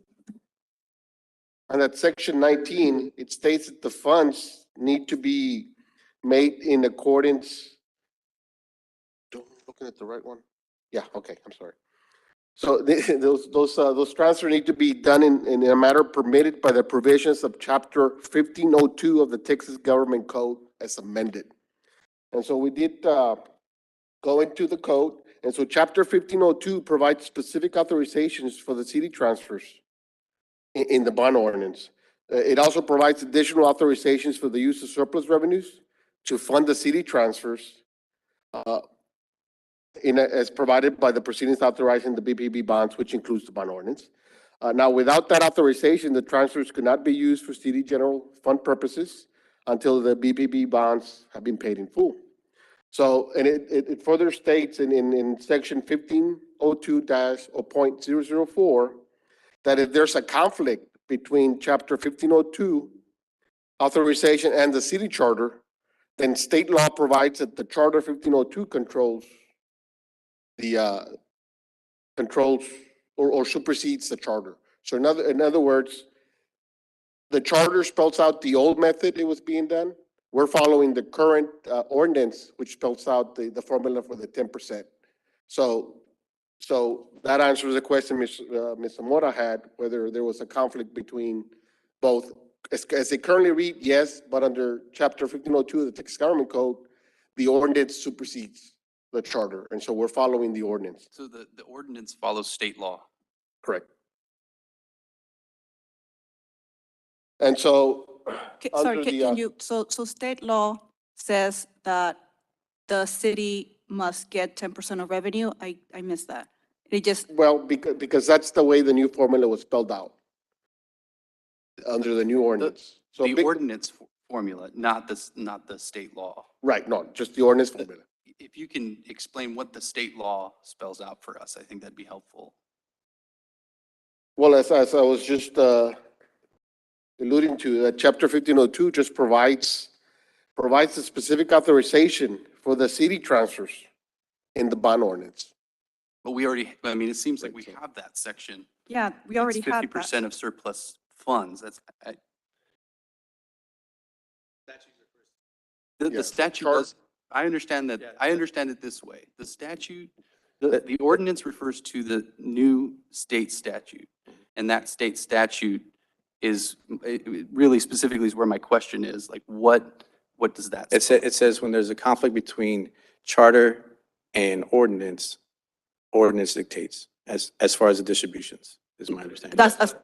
On that section 19, it states that the funds need to be made in accordance. Looking at the right one? Yeah, okay, I'm sorry. So those transfers need to be done in a manner permitted by the provisions of Chapter 1502 of the Texas Government Code as amended. And so we did go into the code. And so Chapter 1502 provides specific authorizations for the city transfers in the bond ordinance. It also provides additional authorizations for the use of surplus revenues to fund the city transfers as provided by the proceedings authorizing the BPB bonds, which includes the bond ordinance. Now, without that authorization, the transfers could not be used for city general fund purposes until the BPB bonds have been paid in full. So, and it further states in section 1502-0.004 that if there's a conflict between chapter 1502 authorization and the city charter, then state law provides that the charter 1502 controls or supersedes the charter. So in other words, the charter spells out the old method it was being done. We're following the current ordinance, which spells out the formula for the 10%. So that answers the question Ms. Zamora had, whether there was a conflict between both. As they currently read, yes, but under chapter 1502 of the Texas Government Code, the ordinance supersedes the charter, and so we're following the ordinance. So the ordinance follows state law. Correct. And so, Sorry, under the, can you, so state law says that the city must get 10% of revenue? I missed that. It just, well, because that's the way the new formula was spelled out under the new ordinance. So The ordinance formula, not the state law. right, no, just the ordinance formula. If you can explain what the state law spells out for us, I think that'd be helpful. Well, as I was just alluding to, that chapter 1502 just provides a specific authorization for the city transfers in the bond ordinance. But we already, I mean, it seems like we have that section. yeah, we already It's had that. 50% of surplus funds. That's, the Yes, statute chart- does, I understand that, I understand it this way. The statute, the ordinance refers to the new state statute. And that state statute is, it really specifically is where my question is, like, what does that say? It says when there's a conflict between charter and ordinance, ordinance dictates as far as the distributions, is my understanding. That's,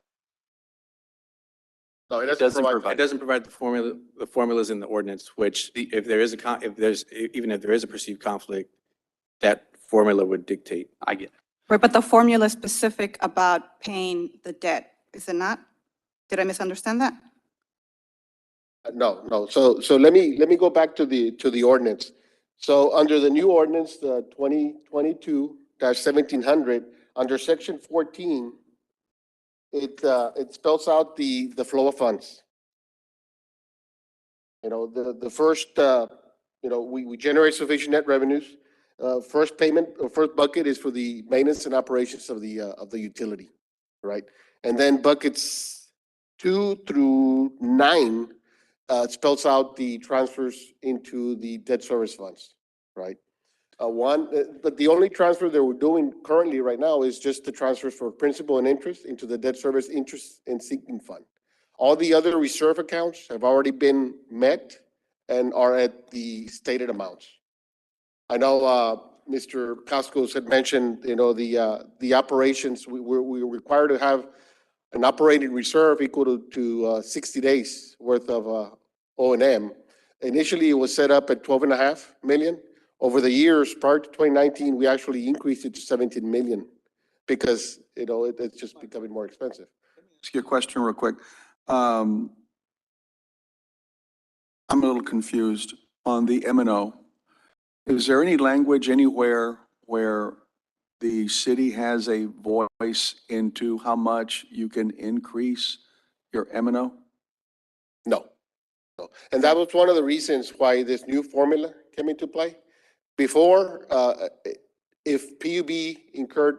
No, it Doesn't provide. provide. It doesn't provide the formulas in the ordinance, which if there is even if there is a perceived conflict, that formula would dictate. I get it. right, but the formula is specific about paying the debt, is it not? Did I misunderstand that? No. So let me go back to the ordinance. So under the new ordinance, the 2022-1700, under section 14, it spells out the flow of funds. You know, the first, we generate sufficient net revenues. First payment, or first bucket is for the maintenance and operations of the utility, right? And then buckets 2 through 9 spells out the transfers into the debt service funds, right? But the only transfer that we're doing currently right now is just the transfers for principal and interest into the debt service interest and sinking fund. All the other reserve accounts have already been met and are at the stated amounts. I know Mr. Cascos had mentioned, the operations, we're required to have an operating reserve equal to 60 days worth of O&M. Initially, it was set up at 12.5 million. Over the years, prior to 2019, we actually increased it to 17 million because, it's just becoming more expensive. Ask you a question real quick. I'm a little confused on the M&O. Is there any language anywhere where the city has a voice into how much you can increase your M&O? No. And that was one of the reasons why this new formula came into play. Before, if PUB incurred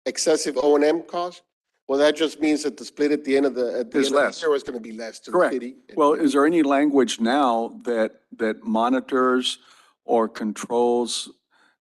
excessive O&M costs, well, that just means that the split at the end of the less. year was going to be less to the Correct. city. Well, is there any language now that monitors or controls,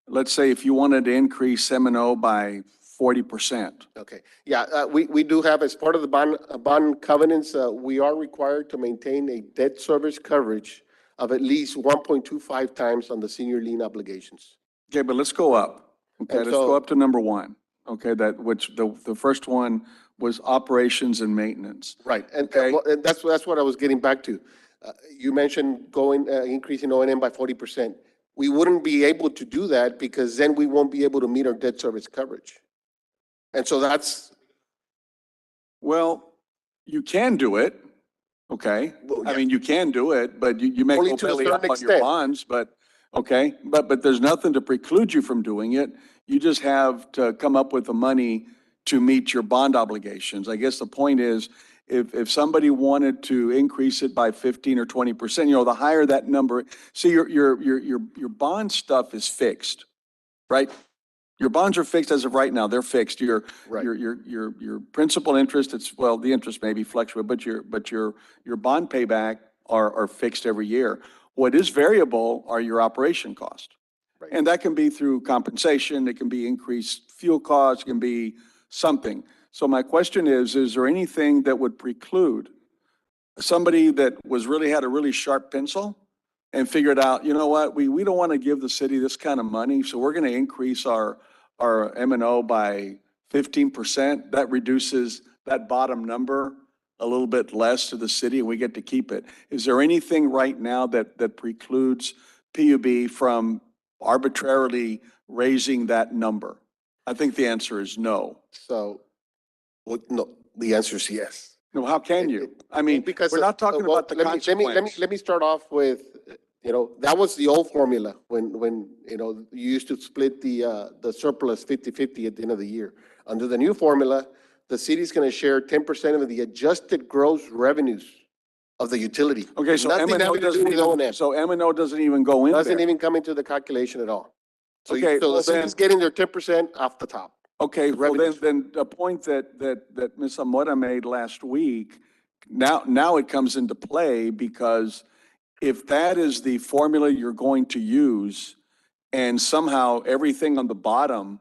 let's say if you wanted to increase M&O by 40%? Okay, yeah, we do have, as part of the bond covenants, we are required to maintain a debt service coverage of at least 1.25 times on the senior lien obligations. Okay, but let's go up. Okay, And let's so- go up to number one. Okay, which the first one was operations and maintenance. Right, and Okay. and that's what I was getting back to. You mentioned increasing O&M by 40%. we wouldn't be able to do that because then we won't be able to meet our debt service coverage. And so that's, Well, you can do it, okay? Well, I yeah. mean, you can do it, but you may Only go to a belly up certain on your extent. bonds, but, okay? But there's nothing to preclude you from doing it. You just have to come up with the money to meet your bond obligations. I guess the point is, if somebody wanted to increase it by 15 or 20%, you know, the higher that number, see, your bond stuff is fixed, right? Your bonds are fixed as of right now. They're fixed. Right. Your principal interest, it's, well, the interest may be fluctuate, but your bond payback are fixed every year. What is variable are your operation costs. Right. And that can be through compensation, it can be increased fuel costs, it can be something. So my question is there anything that would preclude somebody that had a really sharp pencil and figured out, you know what, we don't want to give the city this kind of money, so we're going to increase our M&O by 15%. That reduces that bottom number a little bit less to the city, and we get to keep it. Is there anything right now that precludes PUB from arbitrarily raising that number? I think the answer is no. so, well, no, the answer is yes. No, how can you? I mean, Because we're not talking well, about the let consequence. me start off with, you know, that was the old formula when, you know, you used to split the surplus 50-50 at the end of the year. Under the new formula, the city's going to share 10% of the adjusted gross revenues of the utility. Okay, so Nothing M&O having to do doesn't with even, O&M. so M&O doesn't even go in Doesn't there. even come into the calculation at all. So, Okay, so well the city's getting their 10% off the top. Okay, well, revenues. then the point that Ms. Amora made last week, now it comes into play because if that is the formula you're going to use and somehow everything on the bottom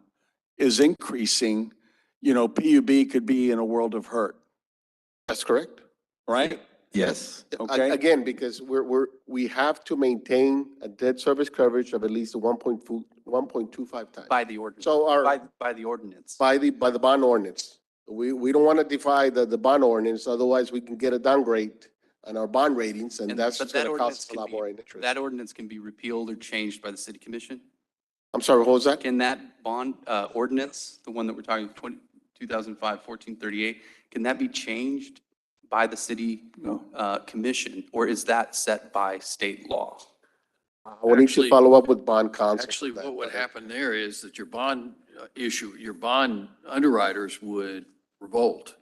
is increasing, you know, PUB could be in a world of hurt, That's correct. right? Yes. Okay. Again, because we have to maintain a debt service coverage of at least 1.25 times. By the ordinance. So By the ordinance. by the bond ordinance. We don't want to defy the bond ordinance, otherwise we can get a downgrade on our bond ratings, and that's but going that to ordinance cost us a can lot be- more in interest. That ordinance can be repealed or changed by the city commission? I'm sorry, what was that? Can that bond, ordinance, the one that we're talking, 2005-1438, can that be changed by the city, commission, or is that set by state law? We need to Actually- follow up with bond counsel. Actually, for that, what would but, happen there is that your bond your bond underwriters would revolt.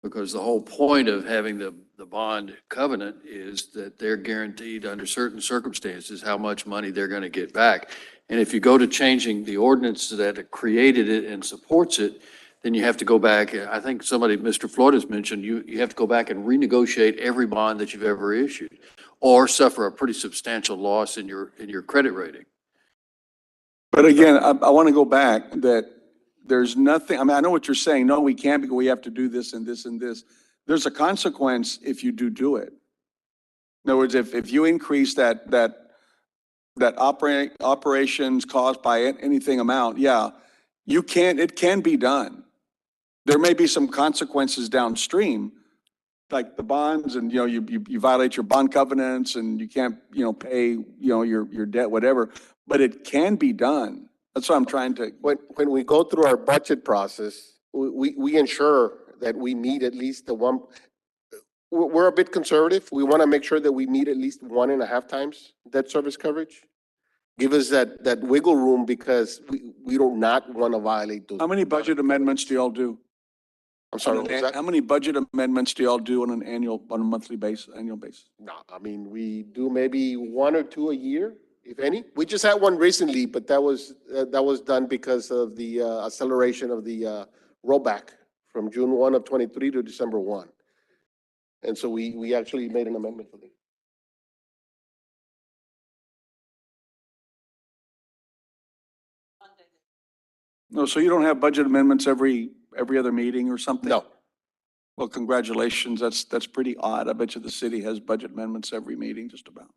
Because the whole point of having the bond covenant is that they're guaranteed under certain circumstances how much money they're going to get back. And if you go to changing the ordinance that created it and supports it, then you have to go back. I think somebody, Mr. Flores mentioned, you have to go back and renegotiate every bond that you've ever issued or suffer a pretty substantial loss in your credit rating. But again, I want to go back that there's nothing, I mean, I know what you're saying. No, we can't because we have to do this and this and this. There's a consequence if you do it. In other words, if you increase that operations caused by anything amount, yeah, it can be done. There may be some consequences downstream, like the bonds and, you know, you violate your bond covenants and you can't, you know, pay, you know, your debt, whatever, but it can be done. That's what I'm trying to. when we go through our budget process, we ensure that we meet at least we're a bit conservative. We want to make sure that we meet at least 1.5 times debt service coverage. Give us that wiggle room because we do not want to violate those. How many budget amendments do y'all do? I'm sorry, what was that? How many budget amendments do y'all do on a monthly basis, annual basis? No, I mean, we do maybe 1 or 2 a year, if any. We just had one recently, but that was done because of the acceleration of the rollback from June 1 of 23 to December 1. And so we actually made an amendment for them. No, so you don't have budget amendments every other meeting or something? No, Well, congratulations. That's pretty odd. I bet you the city has budget amendments every meeting, just about.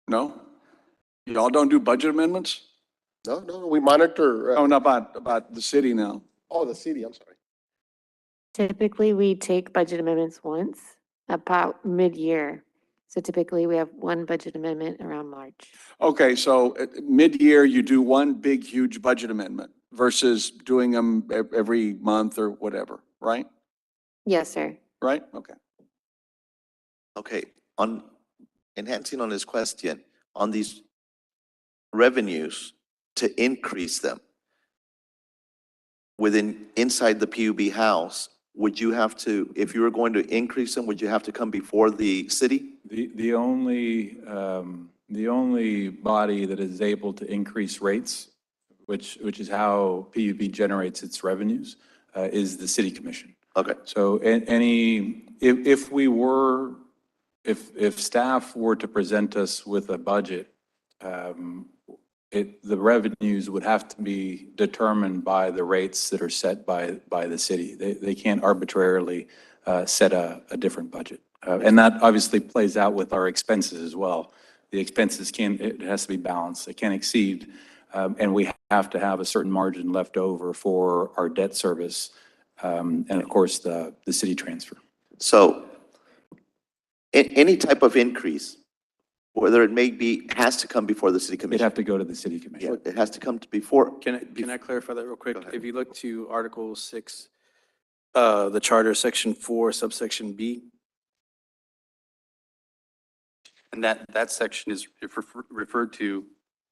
No? Y'all don't do budget amendments? no, we monitor. Oh, not about the city now. Oh, the city, I'm sorry. Typically, we take budget amendments once, about mid-year. So typically we have one budget amendment around March. Okay, so mid-year, you do one big, huge budget amendment versus doing them every month or whatever, right? Yes, sir. Right? Okay. Okay, on enhancing on this question, on these revenues to increase them inside the PUB house, would you have to, if you were going to increase them, would you have to come before the city? The only, the only body that is able to increase rates, which is how PUB generates its revenues, is the city commission. Okay, So if staff were to present us with a budget, the revenues would have to be determined by the rates that are set by the city. They can't arbitrarily set a different budget. And that obviously plays out with our expenses as well. The expenses it has to be balanced. It can't exceed, and we have to have a certain margin left over for our debt service, and of course, the city transfer. so any type of increase, whether it may be, has to come before the city They'd commission. have to go to the city Yeah, commission. it has to come to before. Can I clarify that real quick? Go ahead. If you look to Article 6, the charter, Section 4, subsection B, And that section is referred to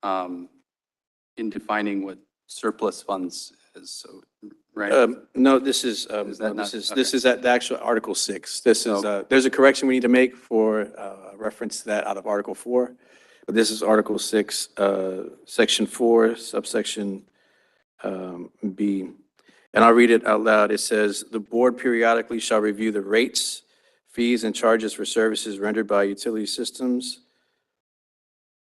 in defining what surplus funds is, so, right? no, this is, Is that no, not- this is at the actual Article 6. This is, Oh. there's a correction we need to make for reference to that out of Article 4. But this is Article 6, Section 4, subsection B. And I'll read it out loud. It says, "The board periodically shall review the rates, fees, and charges for services rendered by utility systems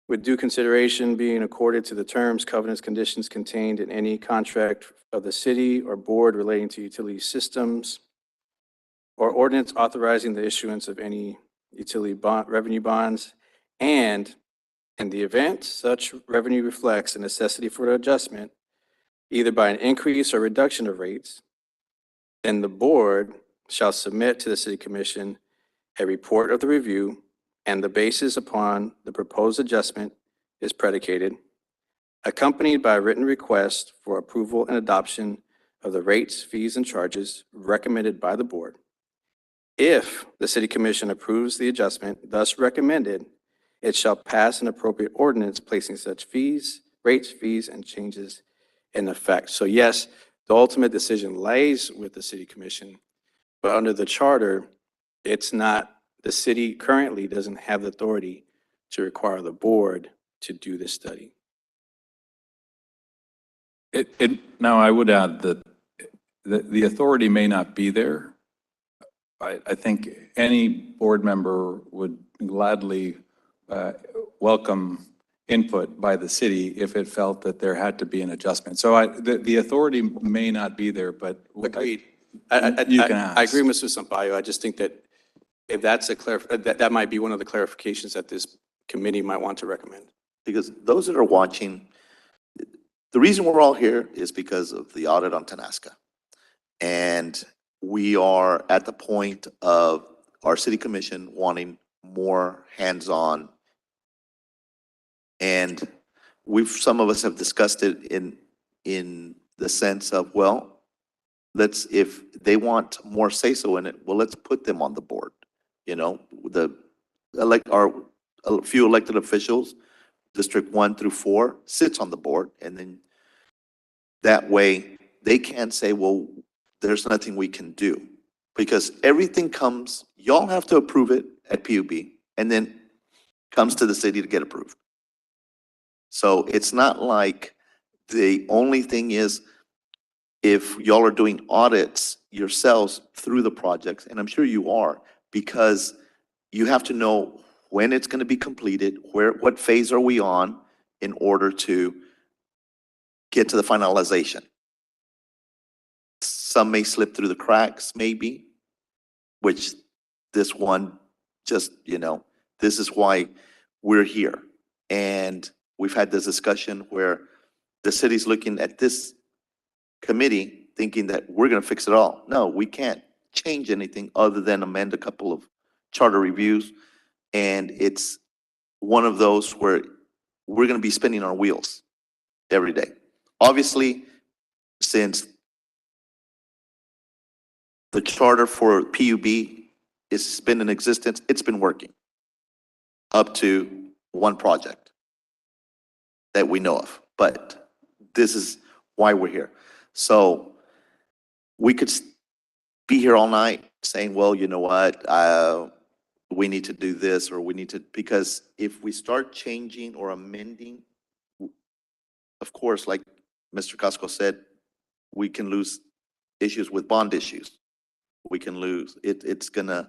with due consideration being accorded to the terms, covenants, conditions contained in any contract of the city or board relating to utility systems or ordinance authorizing the issuance of any utility bond, revenue bonds, and in the event such revenue reflects a necessity for adjustment, either by an increase or reduction of rates, then the board shall submit to the city commission a report of the review and the basis upon the proposed adjustment is predicated, accompanied by a written request for approval and adoption of the rates, fees, and charges recommended by the board. If the city commission approves the adjustment thus recommended, it shall pass an appropriate ordinance placing such fees, rates, fees, and changes in effect." So yes, the ultimate decision lays with the city commission, but under the charter, it's not, the city currently doesn't have the authority to require the board to do this study. Now, I would add that the authority may not be there. I think any board member would gladly welcome input by the city if it felt that there had to be an adjustment. So the authority may not be there, but. Agreed. You can ask. I agree, Mr. Sampaio. I just think that if that's that might be one of the clarifications that this committee might want to recommend. Because those that are watching, the reason we're all here is because of the audit on Tanasca. And we are at the point of our city commission wanting more hands-on. And some of us have discussed it in the sense of, well, if they want more say-so in it, well, let's put them on the board. You know, a few elected officials, District 1 through 4 sits on the board, and then that way they can't say, well, there's nothing we can do. Because everything comes, y'all have to approve it at PUB, and then comes to the city to get approved. So it's not like the only thing is if y'all are doing audits yourselves through the projects, and I'm sure you are, because you have to know when it's going to be completed, what phase are we on in order to get to the finalization. Some may slip through the cracks, maybe, which this one just, this is why we're here. And we've had this discussion where the city's looking at this committee thinking that we're going to fix it all. No, we can't change anything other than amend a couple of charter reviews, And it's one of those where we're going to be spinning our wheels every day. Obviously, since the charter for PUB has been in existence, it's been working up to one project that we know of. But this is why we're here. So we could be here all night saying, well, you know what, we need to do this, or we need to, because if we start changing or amending, of course, like Mr. Casco said, we can lose issues with bond issues. We can lose, it's gonna,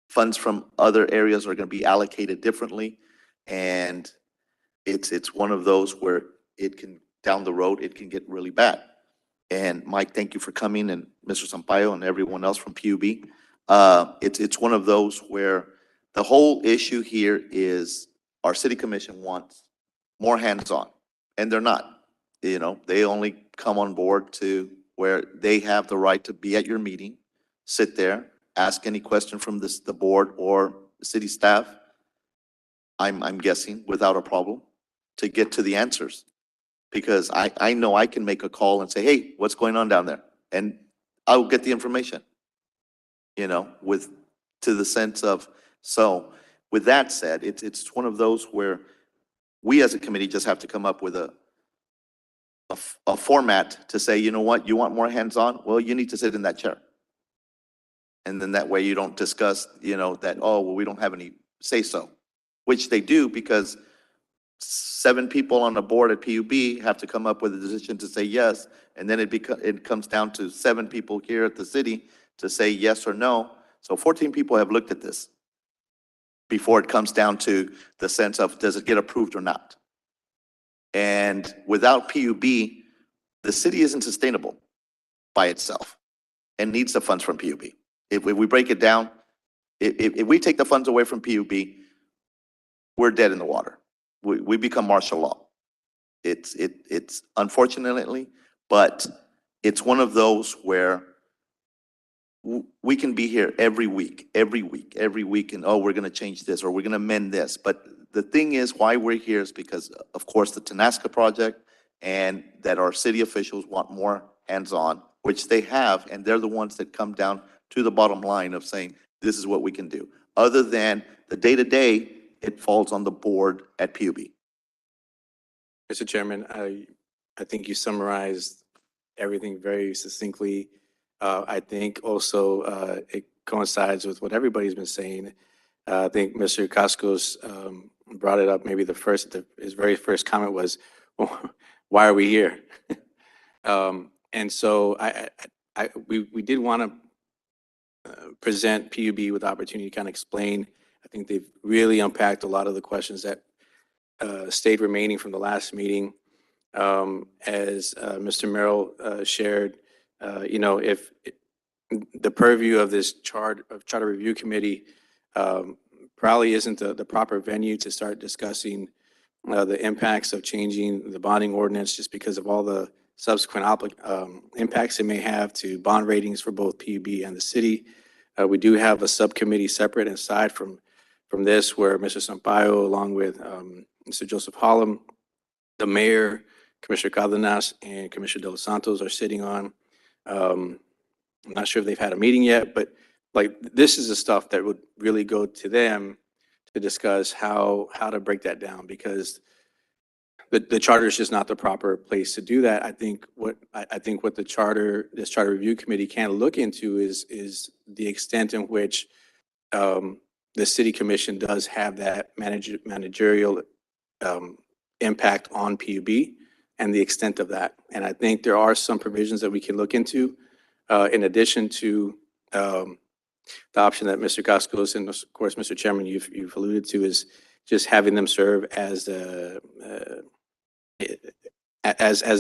funds from other areas are gonna be allocated differently. And it's one of those where it can, down the road, it can get really bad. And Mike, thank you for coming, and Mr. Sampaio and everyone else from PUB. It's one of those where the whole issue here is our city commission wants more hands-on, and they're not. You know, they only come on board to where they have the right to be at your meeting, sit there, ask any question from the board or the city staff, I'm guessing, without a problem, to get to the answers. Because I know I can make a call and say, hey, what's going on down there? And I'll get the information, you know, to the sense of, so with that said, it's one of those where we as a committee just have to come up with a format to say, you know what, you want more hands-on? Well, you need to sit in that chair. And then that way you don't discuss, you know, that, oh, well, we don't have any say-so, which they do, because 7 people on the board at PUB have to come up with a decision to say yes, and then it comes down to 7 people here at the city to say yes or no. So 14 people have looked at this before it comes down to the sense of, does it get approved or not? And without PUB, the city isn't sustainable by itself and needs the funds from PUB. If we break it down, if we take the funds away from PUB, we're dead in the water. We become martial law. It's unfortunately, but it's one of those where we can be here every week, and, oh, we're going to change this, or we're going to amend this. But the thing is, why we're here is because, of course, the Tenasca project, and that our city officials want more hands-on, which they have, and they're the ones that come down to the bottom line of saying, this is what we can do. Other than the day-to-day, it falls on the board at PUB. Mr. Chairman, I think you summarized everything very succinctly. I think also it coincides with what everybody's been saying. I think Mr. Cascos brought it up. Maybe his very first comment was, well, why are we here? And so we did want to present PUB with the opportunity to kind of explain. I think they've really unpacked a lot of the questions that stayed remaining from the last meeting. As Mr. Merrill shared, you know, if the purview of this charter review committee probably isn't the proper venue to start discussing the impacts of changing the bonding ordinance, just because of all the subsequent impacts it may have to bond ratings for both PUB and the city. We do have a subcommittee separate and aside from this, where Mr. Sampaio, along with Mr. Joseph Hollum, the mayor, Commissioner Cardenas, and Commissioner De Los Santos are sitting on. I'm not sure if they've had a meeting yet, but like, this is the stuff that would really go to them to discuss how to break that down, because the charter is just not the proper place to do that. I think what this charter review committee can look into is the extent in which the city commission does have that managerial impact on PUB and the extent of that. And I think there are some provisions that we can look into in addition to the option that Mr. Cascos and, of course, Mr. Chairman, you've alluded to, is just having them serve as a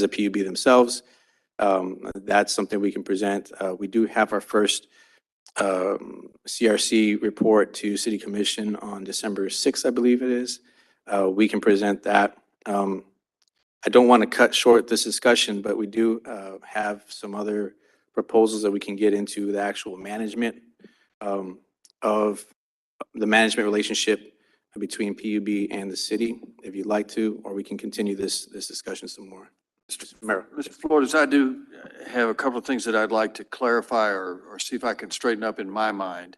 PUB themselves. That's something we can present. We do have our first CRC report to City Commission on December 6th, I believe it is. We can present that. I don't want to cut short this discussion, but we do have some other proposals that we can get into the actual management of the management relationship between PUB and the city, if you'd like to, or we can continue this discussion some more. Mr. Romero. Mr. Flores, I do have a couple of things that I'd like to clarify or see if I can straighten up in my mind.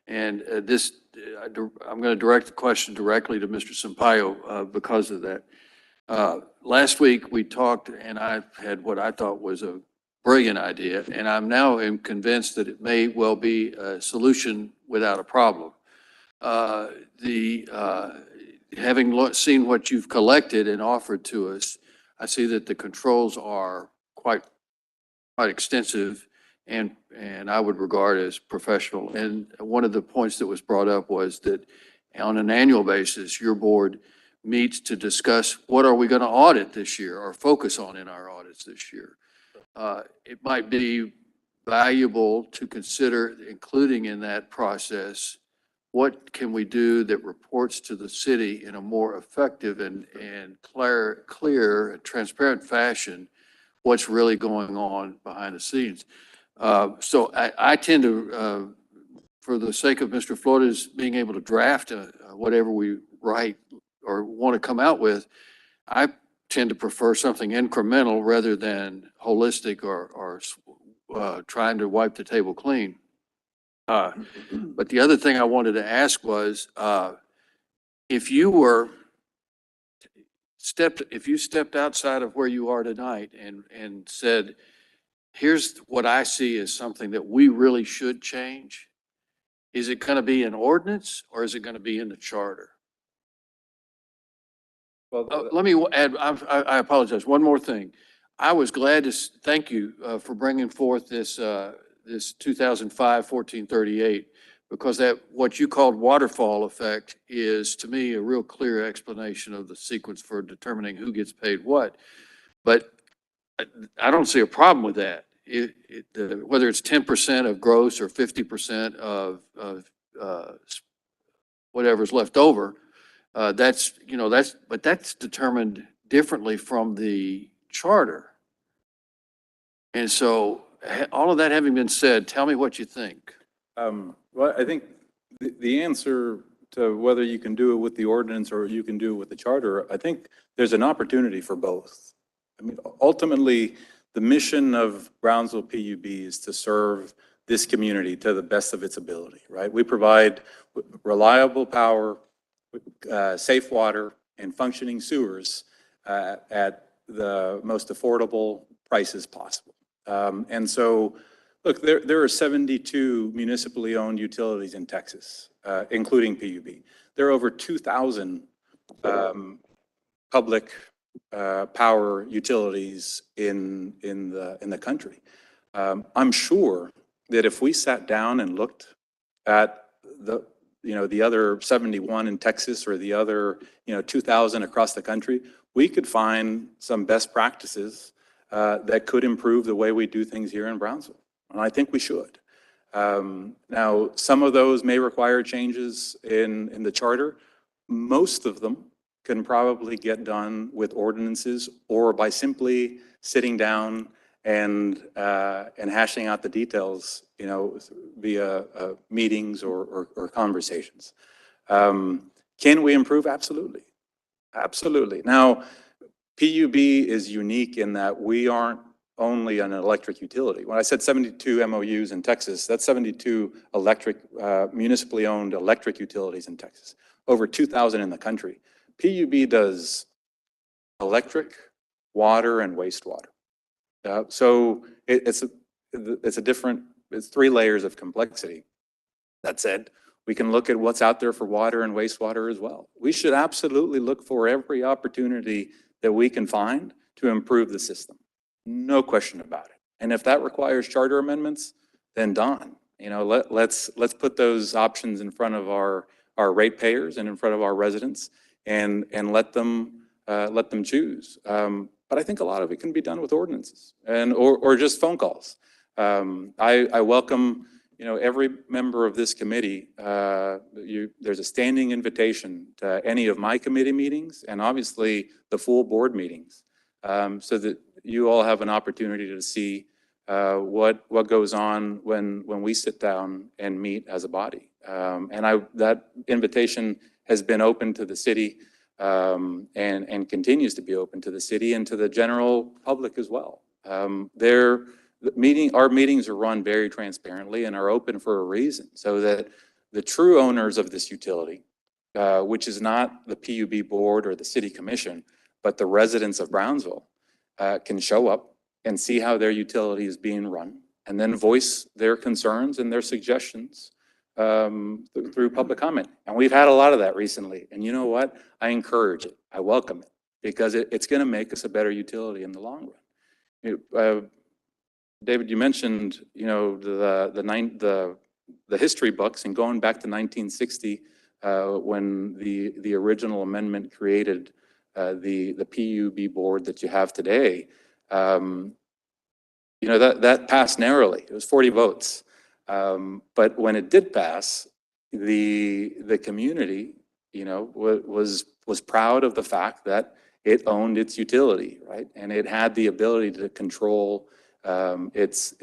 And I'm going to direct the question directly to Mr. Sampaio because of that. Last week, we talked, and I had what I thought was a brilliant idea, and I'm now convinced that it may well be a solution without a problem. Having seen what you've collected and offered to us, I see that the controls are quite extensive and I would regard as professional. And one of the points that was brought up was that on an annual basis, your board meets to discuss what are we going to audit this year or focus on in our audits this year. It might be valuable to consider including in that process what can we do that reports to the city in a more effective and clear and transparent fashion what's really going on behind the scenes. So I tend to, for the sake of Mr. Flores being able to draft whatever we write or want to come out with, I tend to prefer something incremental rather than holistic or trying to wipe the table clean. But the other thing I wanted to ask was, if you stepped outside of where you are tonight and said, here's what I see as something that we really should change, is it going to be an ordinance or is it going to be in the charter? Well, Let me add, I apologize, one more thing. I was glad to thank you for bringing forth this 2005-1438, because that, what you called waterfall effect, is to me a real clear explanation of the sequence for determining who gets paid what. But I don't see a problem with that. Whether it's 10% of gross or 50% of whatever's left over, but that's determined differently from the charter. And so all of that having been said, tell me what you think. Well, I think the answer to whether you can do it with the ordinance or you can do it with the charter, I think there's an opportunity for both. I mean, ultimately, the mission of Brownsville PUB is to serve this community to the best of its ability, right? We provide reliable power, safe water, and functioning sewers at the most affordable prices possible. And so, look, there are 72 municipally owned utilities in Texas, including PUB. There are over 2,000 public power utilities in the country. I'm sure that if we sat down and looked at the other 71 in Texas or the other 2,000 across the country, we could find some best practices that could improve the way we do things here in Brownsville. And I think we should. Now, some of those may require changes in the charter. Most of them can probably get done with ordinances or by simply sitting down and hashing out the details, via meetings or conversations. Can we improve? Absolutely. Absolutely. Now, PUB is unique in that we aren't only an electric utility. When I said 72 MOUs in Texas, that's 72 municipally owned electric utilities in Texas, over 2,000 in the country. PUB does electric, water, and wastewater. So it's three layers of complexity. That said, we can look at what's out there for water and wastewater as well. We should absolutely look for every opportunity that we can find to improve the system. No question about it. And if that requires charter amendments, then done. Let's put those options in front of our ratepayers and in front of our residents and let them choose. But I think a lot of it can be done with ordinances or just phone calls. I welcome every member of this committee. There's a standing invitation to any of my committee meetings and obviously the full board meetings, so that you all have an opportunity to see what goes on when we sit down and meet as a body. That invitation has been open to the city and continues to be open to the city and to the general public as well. Our meetings are run very transparently and are open for a reason, so that the true owners of this utility, which is not the PUB board or the city commission, but the residents of Brownsville, can show up and see how their utility is being run, and then voice their concerns and their suggestions through public comment. And we've had a lot of that recently. And you know what? I encourage it. I welcome it, because it's going to make us a better utility in the long run. David, you mentioned, the history books, and going back to 1960, when the original amendment created the PUB board that you have today. That passed narrowly. It was 40 votes. But when it did pass, the community, was proud of the fact that it owned its utility, right? And it had the ability to control its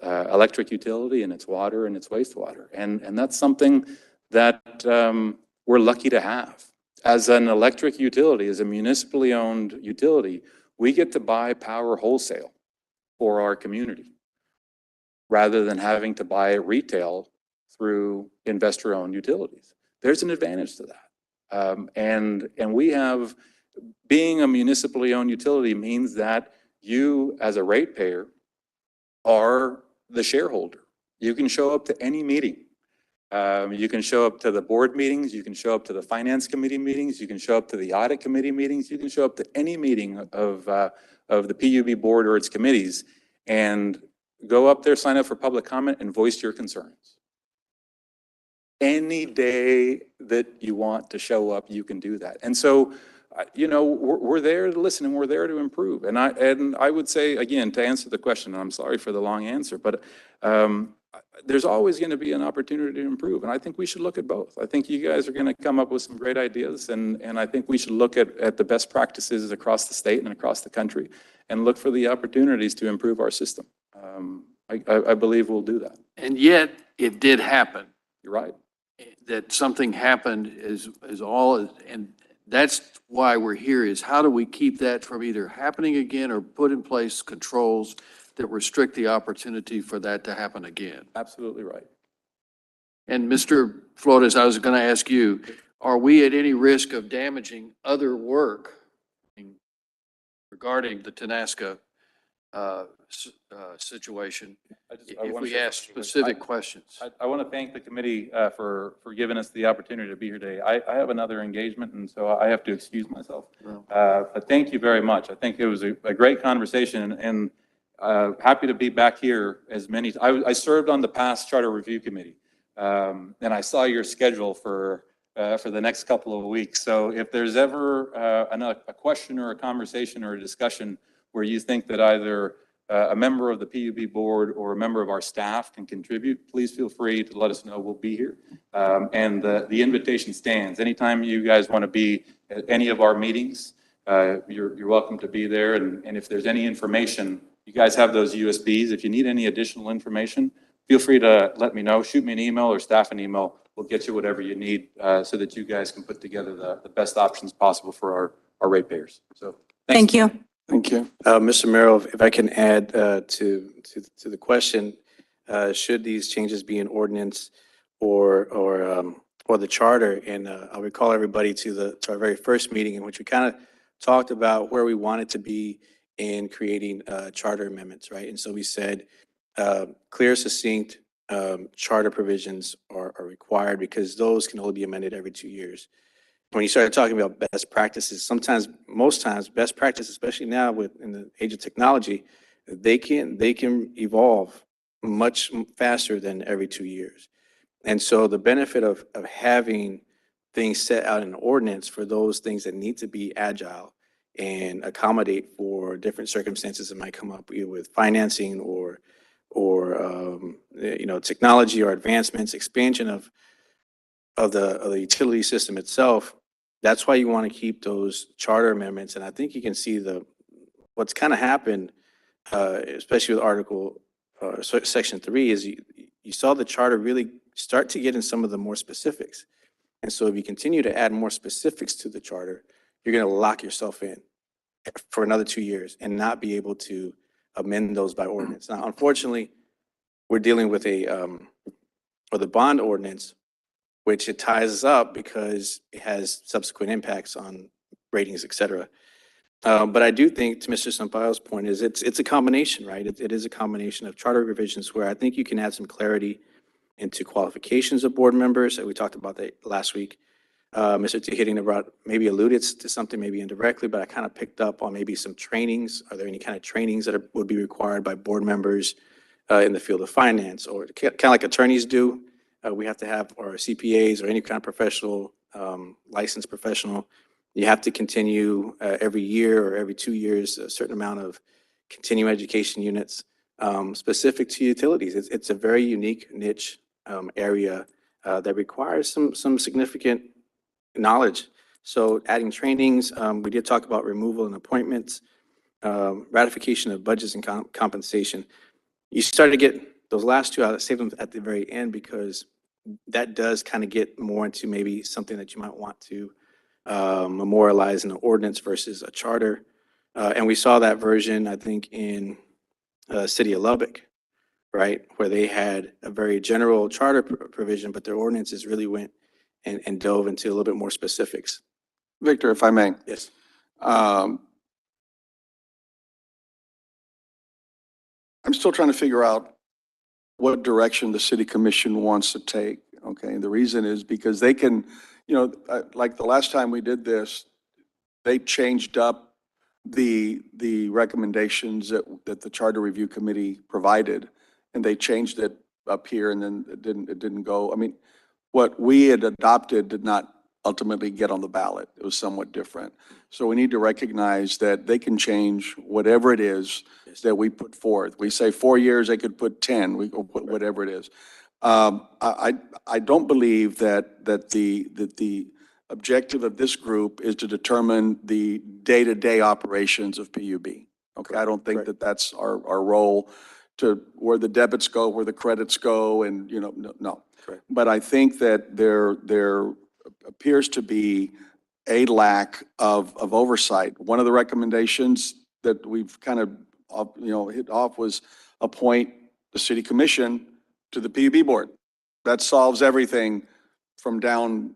electric utility and its water and its wastewater. And that's something that we're lucky to have. As an electric utility, as a municipally owned utility, we get to buy power wholesale for our community, rather than having to buy it retail through investor-owned utilities. There's an advantage to that. And we have, being a municipally owned utility means that you, as a ratepayer, are the shareholder. You can show up to any meeting. You can show up to the board meetings, you can show up to the finance committee meetings, you can show up to the audit committee meetings, you can show up to any meeting of the PUB board or its committees, and go up there, sign up for public comment, and voice your concerns. Any day that you want to show up, you can do that. And so, we're there to listen, and we're there to improve. And I would say, again, to answer the question, and I'm sorry for the long answer, but there's always going to be an opportunity to improve. And I think we should look at both. I think you guys are going to come up with some great ideas. And I think we should look at the best practices across the state and across the country, and look for the opportunities to improve our system. I believe we'll do that. And yet, it did happen. You're right. That something happened is all, and that's why we're here, is how do we keep that from either happening again, or put in place controls that restrict the opportunity for that to happen again? Absolutely right. And Mr. Flores, I was going to ask you, are we at any risk of damaging other work regarding the Tenasca situation if we ask specific questions? I want to thank the committee for giving us the opportunity to be here today. I have another engagement, and so I have to excuse myself. But thank you very much. I think it was a great conversation, and happy to be back here as many. I served on the past Charter Review Committee, and I saw your schedule for the next couple of weeks. So if there's ever a question or a conversation or a discussion where you think that either a member of the PUB board or a member of our staff can contribute, please feel free to let us know. We'll be here. And the invitation stands. Anytime you guys want to be at any of our meetings, you're welcome to be there. And if there's any information, you guys have those USBs. If you need any additional information, feel free to let me know. Shoot me an email or staff an email. We'll get you whatever you need so that you guys can put together the best options possible for our ratepayers. So Thank you. Thank you. Mr. Merrill, if I can add to the question, should these changes be an ordinance or the charter? And I'll recall everybody to our very first meeting, in which we kind of talked about where we wanted to be in creating charter amendments, right? And so we said clear, succinct charter provisions are required, because those can only be amended every 2 years. When you started talking about best practices, most times, best practices, especially now in the age of technology, they can evolve much faster than every 2 years. And so the benefit of having things set out in ordinance for those things that need to be agile and accommodate for different circumstances that might come up, either with financing or technology or advancements, expansion of the utility system itself. That's why you want to keep those charter amendments. And I think you can see what's kind of happened, especially with Section 3, is you saw the charter really start to get in some of the more specifics. And so if you continue to add more specifics to the charter, you're going to lock yourself in for another 2 years and not be able to amend those by ordinance. Now, unfortunately, we're dealing with or the bond ordinance, which it ties us up because it has subsequent impacts on ratings, et cetera. But I do think, to Mr. Sampaio's point, is it's a combination, right? It is a combination of charter revisions where I think you can add some clarity into qualifications of board members. We talked about that last week. Mr. Tehitin about maybe alluded to something maybe indirectly, but I kind of picked up on maybe some trainings. Are there any kind of trainings that would be required by board members in the field of finance, or kind of like attorneys do? We have to have, or CPAs or any kind of professional, licensed professional. You have to continue every year or every 2 years, a certain amount of continuing education units specific to utilities. It's a very unique niche area that requires some significant knowledge. So adding trainings, we did talk about removal and appointments, ratification of budgets and compensation. You started to get those last two, I'll save them at the very end because that does kind of get more into maybe something that you might want to memorialize in an ordinance versus a charter. And we saw that version, I think, in City of Lubbock, right? Where they had a very general charter provision, but their ordinances really went and dove into a little bit more specifics. Victor, if I may. Yes. I'm still trying to figure out what direction the city commission wants to take, okay? And the reason is because they can, like the last time we did this, they changed up the recommendations that the Charter Review Committee provided, and they changed it up here, and then it didn't go. I mean, what we had adopted did not ultimately get on the ballot. It was somewhat different. So we need to recognize that they can change whatever it is that we put forth. We say 4 years, they could put 10, we could put whatever it is. I don't believe that the objective of this group is to determine the day-to-day operations of PUB. Okay, I don't think that that's our role, to where the debits go, where the credits go, and, no. Correct. But I think that there appears to be a lack of oversight. One of the recommendations that we've kind of, hit off was appoint the city commission to the PUB board. That solves everything from down,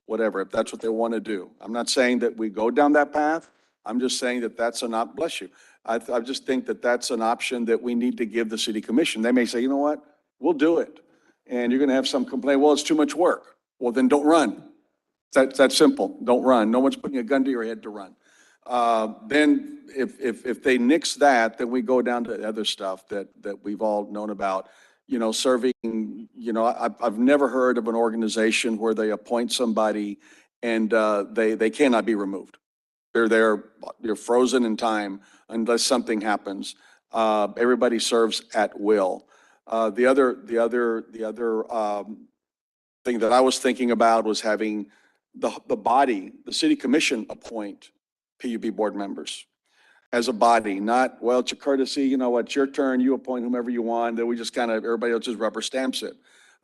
whatever, if that's what they want to do. I'm not saying that we go down that path. I'm just saying that that's an option. Bless you. I just think that that's an option that we need to give the city commission. They may say, you know what, we'll do it. And you're going to have some complaint, well, it's too much work. Well, then don't run. That's simple. Don't run. No one's putting a gun to your head to run. Then if they nix that, then we go down to other stuff that we've all known about. Serving, I've never heard of an organization where they appoint somebody and they cannot be removed. They're frozen in time unless something happens. Everybody serves at will. The other thing that I was thinking about was having the body, the city commission, appoint PUB board members as a body, not, well, it's a courtesy, it's your turn, you appoint whomever you want, then we just kind of, everybody else just rubber stamps it.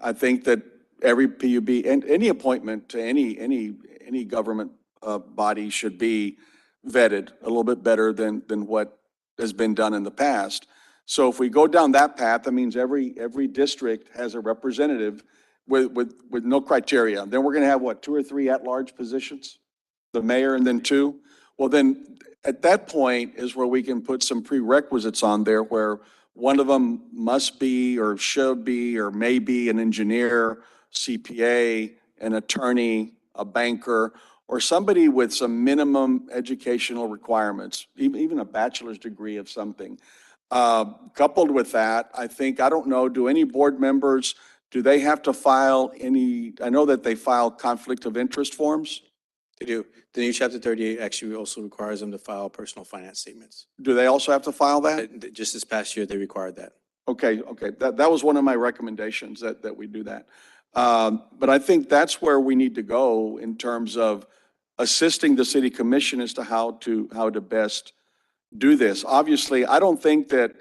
I think that every PUB, and any appointment to any government body should be vetted a little bit better than what has been done in the past. So if we go down that path, that means every district has a representative with no criteria. Then we're going to have, what, 2 or 3 at-large positions? The mayor and then 2? Well, then at that point is where we can put some prerequisites on there where one of them must be or should be or may be an engineer, CPA, an attorney, a banker, or somebody with some minimum educational requirements, even a bachelor's degree of something. Coupled with that, I don't know, do any board members, do they have to file any, I know that they file conflict of interest forms? They do. The new Chapter 38 actually also requires them to file personal finance statements. Do they also have to file that? Just this past year, they required that. Okay. That was one of my recommendations, that we do that. But I think that's where we need to go in terms of assisting the city commission as to how to best do this. Obviously, I don't think that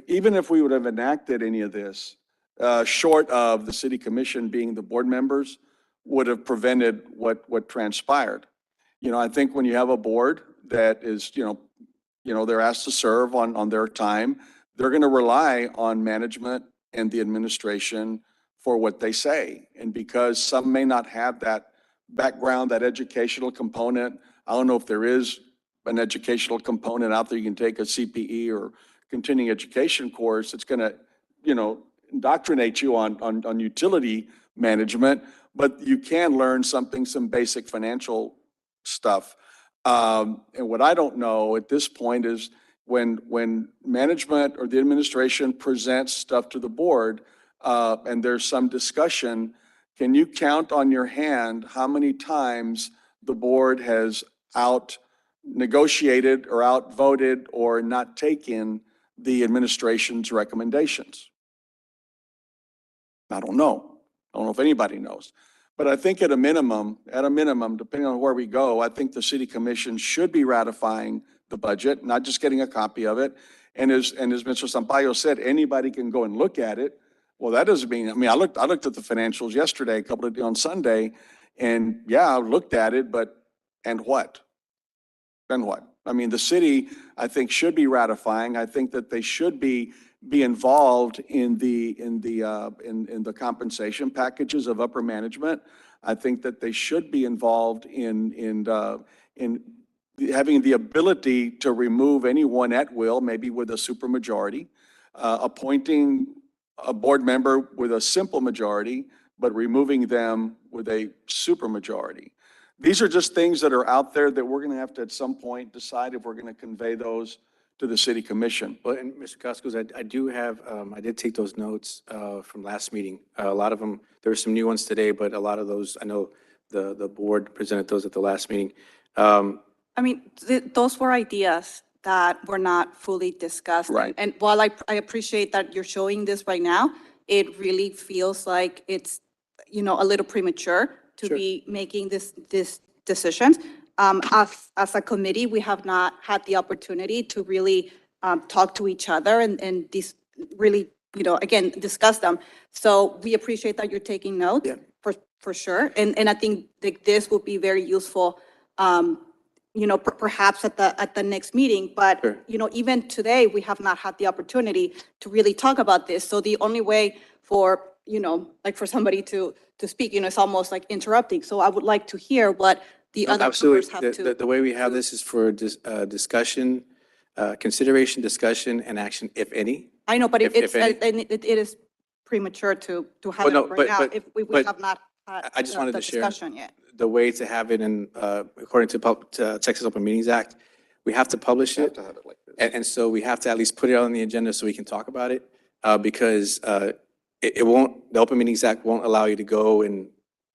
even if we would have enacted any of this, short of the city commission being the board members, would have prevented what transpired. You know, I think when you have a board that is, they're asked to serve on their time, they're going to rely on management and the administration for what they say. And because some may not have that background, that educational component, I don't know if there is an educational component out there. You can take a CPE or continuing education course. It's going to, indoctrinate you on utility management, but you can learn some basic financial stuff. And what I don't know at this point is when management or the administration presents stuff to the board, and there's some discussion, can you count on your hand how many times the board has out negotiated or outvoted or not taken the administration's recommendations? I don't know. I don't know if anybody knows. But I think at a minimum, depending on where we go, I think the city commission should be ratifying the budget, not just getting a copy of it. And as Mr. Sampaio said, anybody can go and look at it. Well, that doesn't mean, I looked at the financials yesterday, on Sunday, and yeah, I looked at it, but, and what? Then what? The city, I think, should be ratifying. I think that they should be involved in the compensation packages of upper management. I think that they should be involved in having the ability to remove anyone at will, maybe with a supermajority, appointing a board member with a simple majority, but removing them with a supermajority. These are just things that are out there that we're going to have to at some point decide if we're going to convey those to the city commission. Well, and Mr. Coscos, I do have, I did take those notes from last meeting. A lot of them, there were some new ones today, but a lot of those, I know the board presented those at the last meeting. Those were ideas that were not fully discussed. Right. And while I appreciate that you're showing this right now, it really feels like it's, a little premature to Sure. be making this decisions. As a committee, we have not had the opportunity to really talk to each other and really, again, discuss them. So we appreciate that you're taking notes. Yeah. For sure. And I think that this will be very useful, perhaps at the next meeting. But, Sure. Even today, we have not had the opportunity to really talk about this. So the only way for, for somebody to speak, it's almost like interrupting. So I would like to hear what the other members have Absolutely. The way we have this is for discussion, consideration, discussion, and action, if any. I know, but If any. it is premature to have Well, no, it right now but- if we but have not had I just wanted the to share discussion yet. the way to have it in, according to Texas Open Meetings Act, we have to publish it. have it like this. And so we have to at least put it on the agenda so we can talk about it, because it won't, the Open Meetings Act won't allow you to go and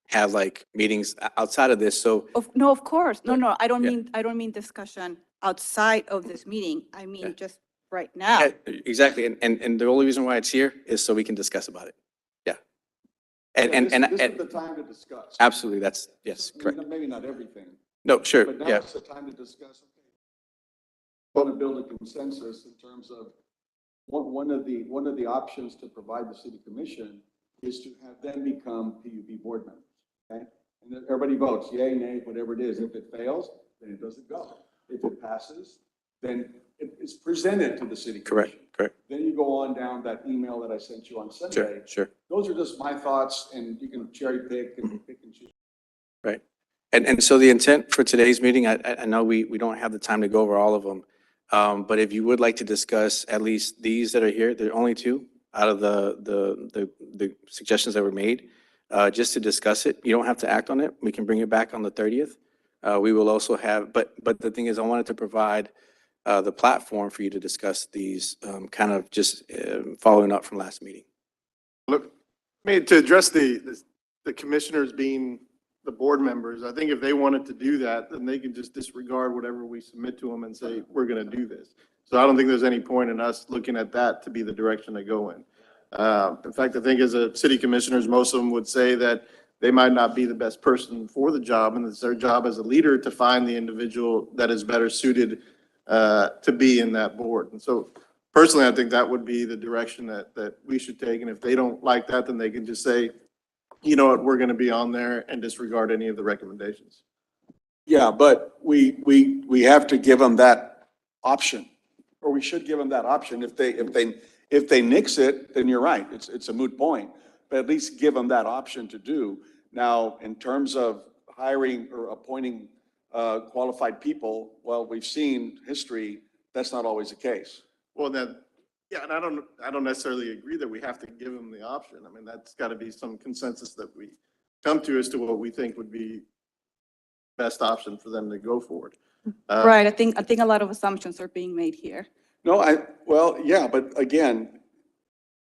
have like meetings outside of this. So No, of course. No, I don't Yeah. mean discussion outside of this meeting. I mean, Yeah. just right now. yeah, exactly. And the only reason why it's here is so we can discuss about it. Yeah. This is the time to discuss. Absolutely. That's, yes, correct. Maybe not everything, No, sure. but now Yeah. it's the time to discuss. Want to build a consensus in terms of one of the options to provide the city commission is to have them become PUB board members. Okay? And then everybody votes, yay, nay, whatever it is. If it fails, then it doesn't go. If it passes, then it's presented to the city commission. Correct. Then you go on down that email that I sent you on Sunday. Sure. Those are just my thoughts, and you can cherry pick and pick and choose. Right. And so the intent for today's meeting, I know we don't have the time to go over all of them. But if you would like to discuss at least these that are here, there are only two out of the suggestions that were made, just to discuss it. You don't have to act on it. We can bring it back on the 30th. We will also have, but the thing is, I wanted to provide the platform for you to discuss these, kind of just following up from last meeting. Look, to address the commissioners being the board members, I think if they wanted to do that, then they can just disregard whatever we submit to them and say, we're going to do this. So I don't think there's any point in us looking at that to be the direction they go in. In fact, I think as a city commissioners, most of them would say that they might not be the best person for the job, and it's their job as a leader to find the individual that is better suited to be in that board. And so personally, I think that would be the direction that we should take. And if they don't like that, then they can just say, you know what, we're going to be on there and disregard any of the recommendations. Yeah, but we have to give them that option, or we should give them that option. If they nix it, then you're right, it's a moot point, but at least give them that option to do. Now, in terms of hiring or appointing qualified people, well, we've seen history, that's not always the case. Well, then, yeah, and I don't necessarily agree that we have to give them the option. I mean, that's got to be some consensus that we come to as to what we think would be best option for them to go forward. Right, I think a lot of assumptions are being made here. No, well, yeah, but again,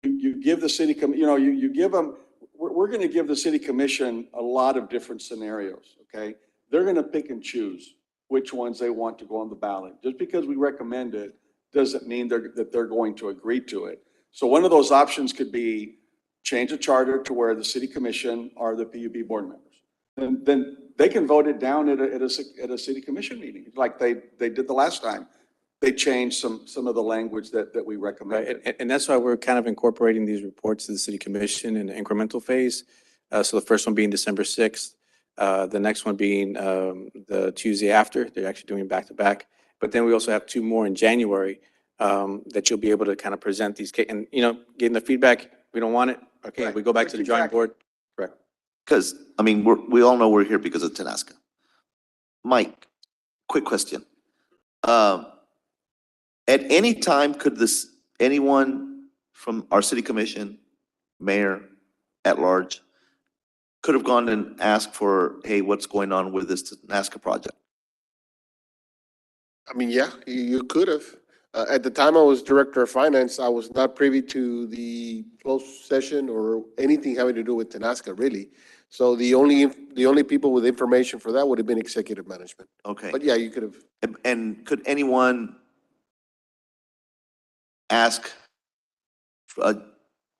you give the city, you give them, we're going to give the city commission a lot of different scenarios, okay? They're going to pick and choose which ones they want to go on the ballot. Just because we recommend it doesn't mean that they're going to agree to it. So one of those options could be change the charter to where the city commission are the PUB board members. And then they can vote it down at a city commission meeting, like they did the last time. They changed some of the language that we recommended. Right, and that's why we're kind of incorporating these reports to the city commission in an incremental phase. So the first one being December 6th, the next one being the Tuesday after. They're actually doing back to back. But then we also have two more in January that you'll be able to kind of present these, and, getting the feedback, we don't want it, okay, Right, we go back to the drawing exactly. board. Correct. Because, I mean, we all know we're here because of Tenasca. Mike, quick question. At any time, could anyone from our city commission, mayor, at large, could have gone and asked for, hey, what's going on with this Tenasca project? I mean, yeah, you could have. At the time I was director of finance, I was not privy to the closed session or anything having to do with Tenasca, really. So the only people with information for that would have been executive management. Okay. But yeah, you could have. And could anyone ask a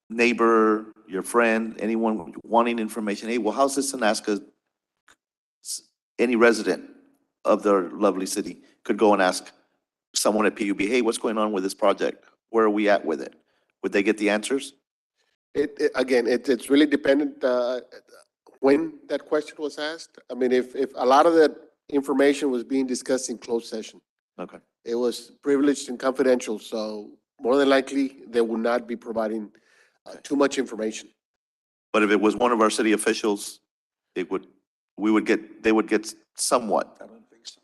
neighbor, your friend, anyone wanting information, hey, well, how's this Tenasca? Any resident of their lovely city could go and ask someone at PUB, hey, what's going on with this project? Where are we at with it? Would they get the answers? Again, it's really dependent, when that question was asked. I mean, if a lot of that information was being discussed in closed session, Okay. it was privileged and confidential, so more than likely, they would not be providing too much information. But if it was one of our city officials, they would get somewhat. I don't think so.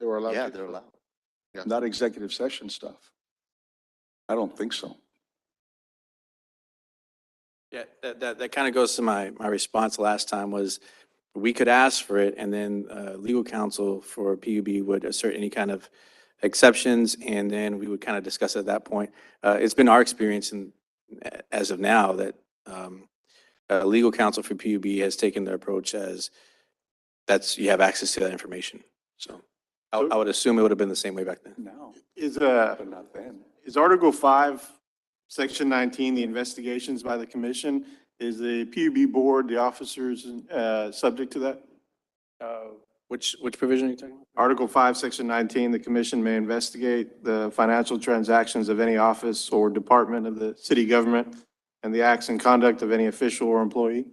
They were allowed Yeah, to. they're allowed. Not executive session stuff. I don't think so. Yeah, that kind of goes to my response last time was, we could ask for it, and then legal counsel for PUB would assert any kind of exceptions, and then we would kind of discuss at that point. It's been our experience, as of now, that legal counsel for PUB has taken the approach as you have access to that information. So I would assume it would have been the same way back then. No, Is, but not then. is Article 5, Section 19, the investigations by the commission, is the PUB board, the officers, subject to that? Which provision are you talking about? Article 5, Section 19, the commission may investigate the financial transactions of any office or department of the city government and the acts and conduct of any official or employee.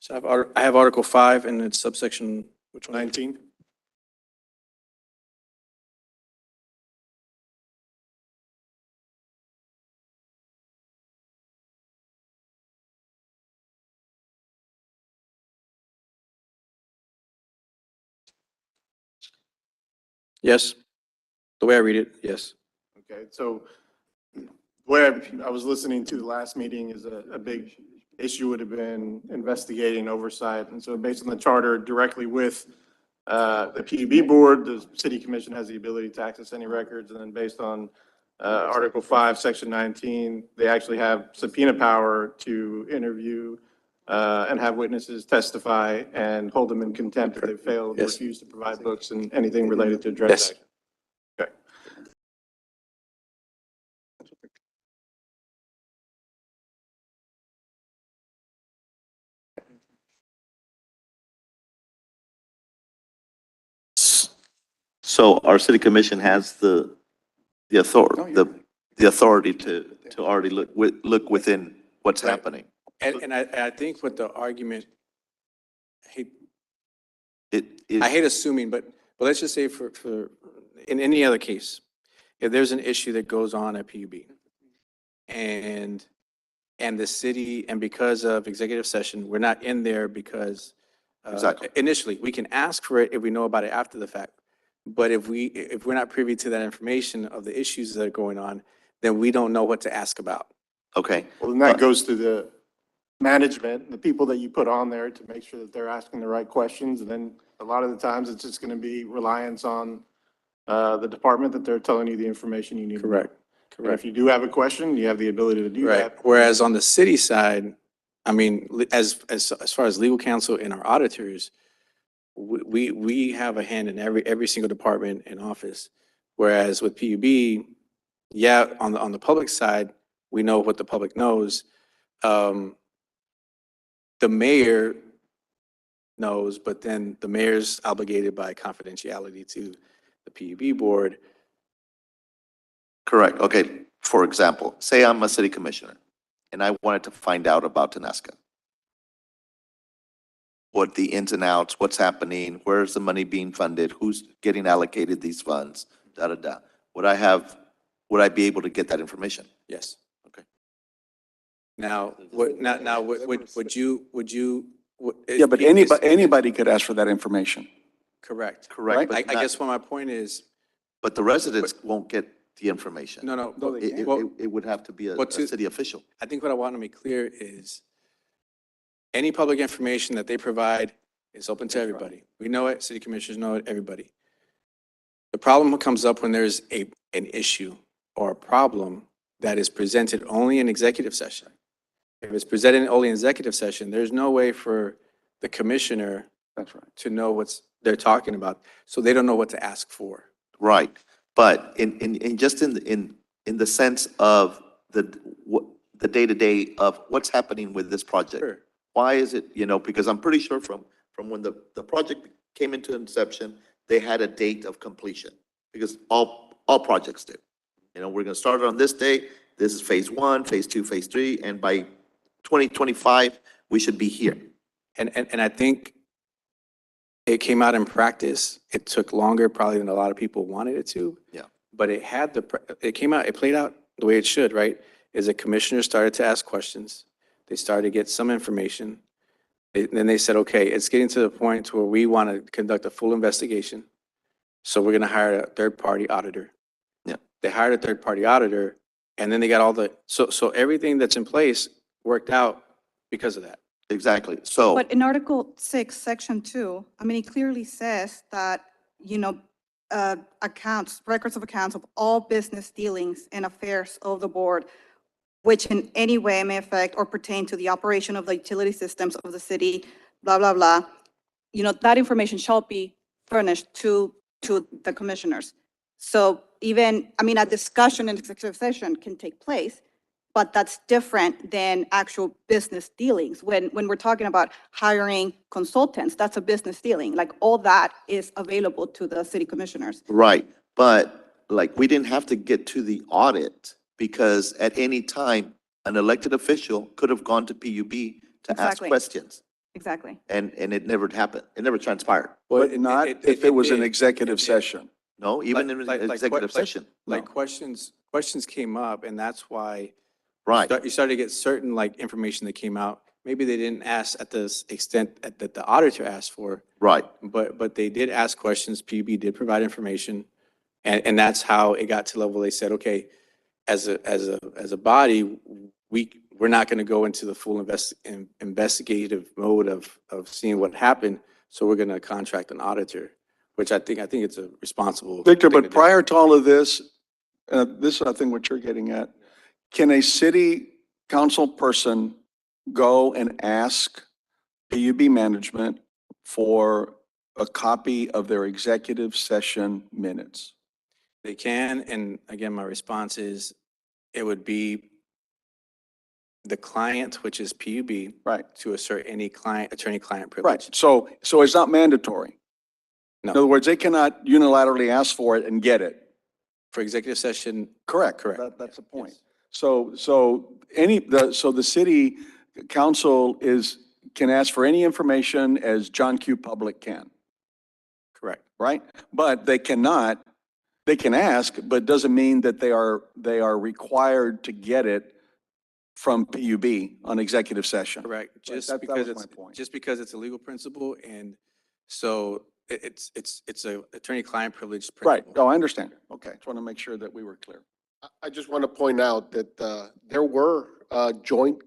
So I have Article 5 and it's subsection, which one? 19? Yes. The way I read it, yes. Okay, so the way I was listening to the last meeting is a big issue would have been investigating oversight. And so based on the charter directly with the PUB board, the city commission has the ability to access any records. And then based on Article 5, Section 19, they actually have subpoena power to interview and have witnesses testify and hold them in contempt if they fail to Yes. refuse to provide books and anything related to a transaction. Okay. So our city commission has the Oh, authority, yeah. the authority to already look within what's Right. happening. And I think what the argument, I hate It, I hate assuming, but let's just say in any other case, if there's an issue that goes on at PUB and the city, and because of executive session, we're not in there because Exactly. initially, we can ask for it if we know about it after the fact. But if we're not privy to that information of the issues that are going on, then we don't know what to ask about. okay. Well, then that goes to the management, the people that you put on there to make sure that they're asking the right questions. And then a lot of the times it's just going to be reliance on the department that they're telling you the information you need to know. Correct. And if you do have a question, you have the ability to do Right. that. Whereas on the city side, I mean, as far as legal counsel and our auditors, we have a hand in every single department and office. Whereas with PUB, yeah, on the public side, we know what the public knows. The mayor knows, but then the mayor's obligated by confidentiality to the PUB board. Correct. Okay. For example, say I'm a city commissioner and I wanted to find out about Tenaska. What the ins and outs, what's happening, where's the money being funded, who's getting allocated these funds, da, da, da. Would I be able to get that information? Yes. Okay. Now, would you, Yeah, but anybody could ask for that information. correct. Correct. I but not- guess what my point is, But the residents won't get the information. no, It would have to be a Well, to- city official. I think what I want to make clear is any public information that they provide is open to everybody. We know it, city commissioners know it, everybody. The problem comes up when there's an issue or a problem that is presented only in executive session. If it's presented only in executive session, there's no way for the commissioner That's right. to know what's they're talking about, so they don't know what to ask for. Right. But just in the sense of the day-to-day of what's happening with this project. Sure. Why is it, because I'm pretty sure from when the project came into inception, they had a date of completion, because all projects do. We're gonna start it on this day, this is phase 1, phase 2, phase 3, and by 2025, we should be here. And I think it came out in practice. It took longer probably than a lot of people wanted it to. Yeah. But it played out the way it should, right? Is the commissioners started to ask questions. They started to get some information. Then they said, okay, it's getting to the point where we want to conduct a full investigation. So we're going to hire a third-party auditor. Yeah. They hired a third-party auditor, and then they got so everything that's in place worked out because of that. Exactly. So, But in Article 6, Section 2, I mean, it clearly says that, records of accounts of all business dealings and affairs of the board, which in any way may affect or pertain to the operation of the utility systems of the city, blah, blah, blah. That information shall be furnished to the commissioners. So even, a discussion in executive session can take place, but that's different than actual business dealings. When we're talking about hiring consultants, that's a business dealing. Like, all that is available to the city commissioners. right, but we didn't have to get to the audit, because at any time, an elected official could have gone to PUB to ask Exactly. questions, Exactly. and it never happened. It never transpired. But not if it was an did. executive session. No, even in an executive session. No. Questions came up, and that's why Right, you started to get certain information that came out. Maybe they didn't ask at the extent that the auditor asked for, right. but they did ask questions. PUB did provide information, and that's how it got to the level they said, okay, as a body, we're not going to go into the full investigative mode of seeing what happened. So we're going to contract an auditor, which I think it's a responsible. Victor, thing to but do. prior to all of this, this is, I think, what you're getting at. Can a city council person go and ask PUB management for a copy of their executive session minutes? They can, and again, my response is, it would be the client, which is PUB, Right, to assert any attorney-client right. privilege. So it's not mandatory. No. In other words, they cannot unilaterally ask for it and get it. For executive session, Correct. Correct. That's the point. So the city council can ask for any information as John Q. Public can, correct. right? But they can ask, but it doesn't mean that they are required to get it from PUB on executive session. Correct. Right, that was my point. Just because it's a legal principle, and so it's a attorney-client privilege Right. principle. Oh, I understand. Okay. Just want to make sure that we were clear. I just want to point out that there were joint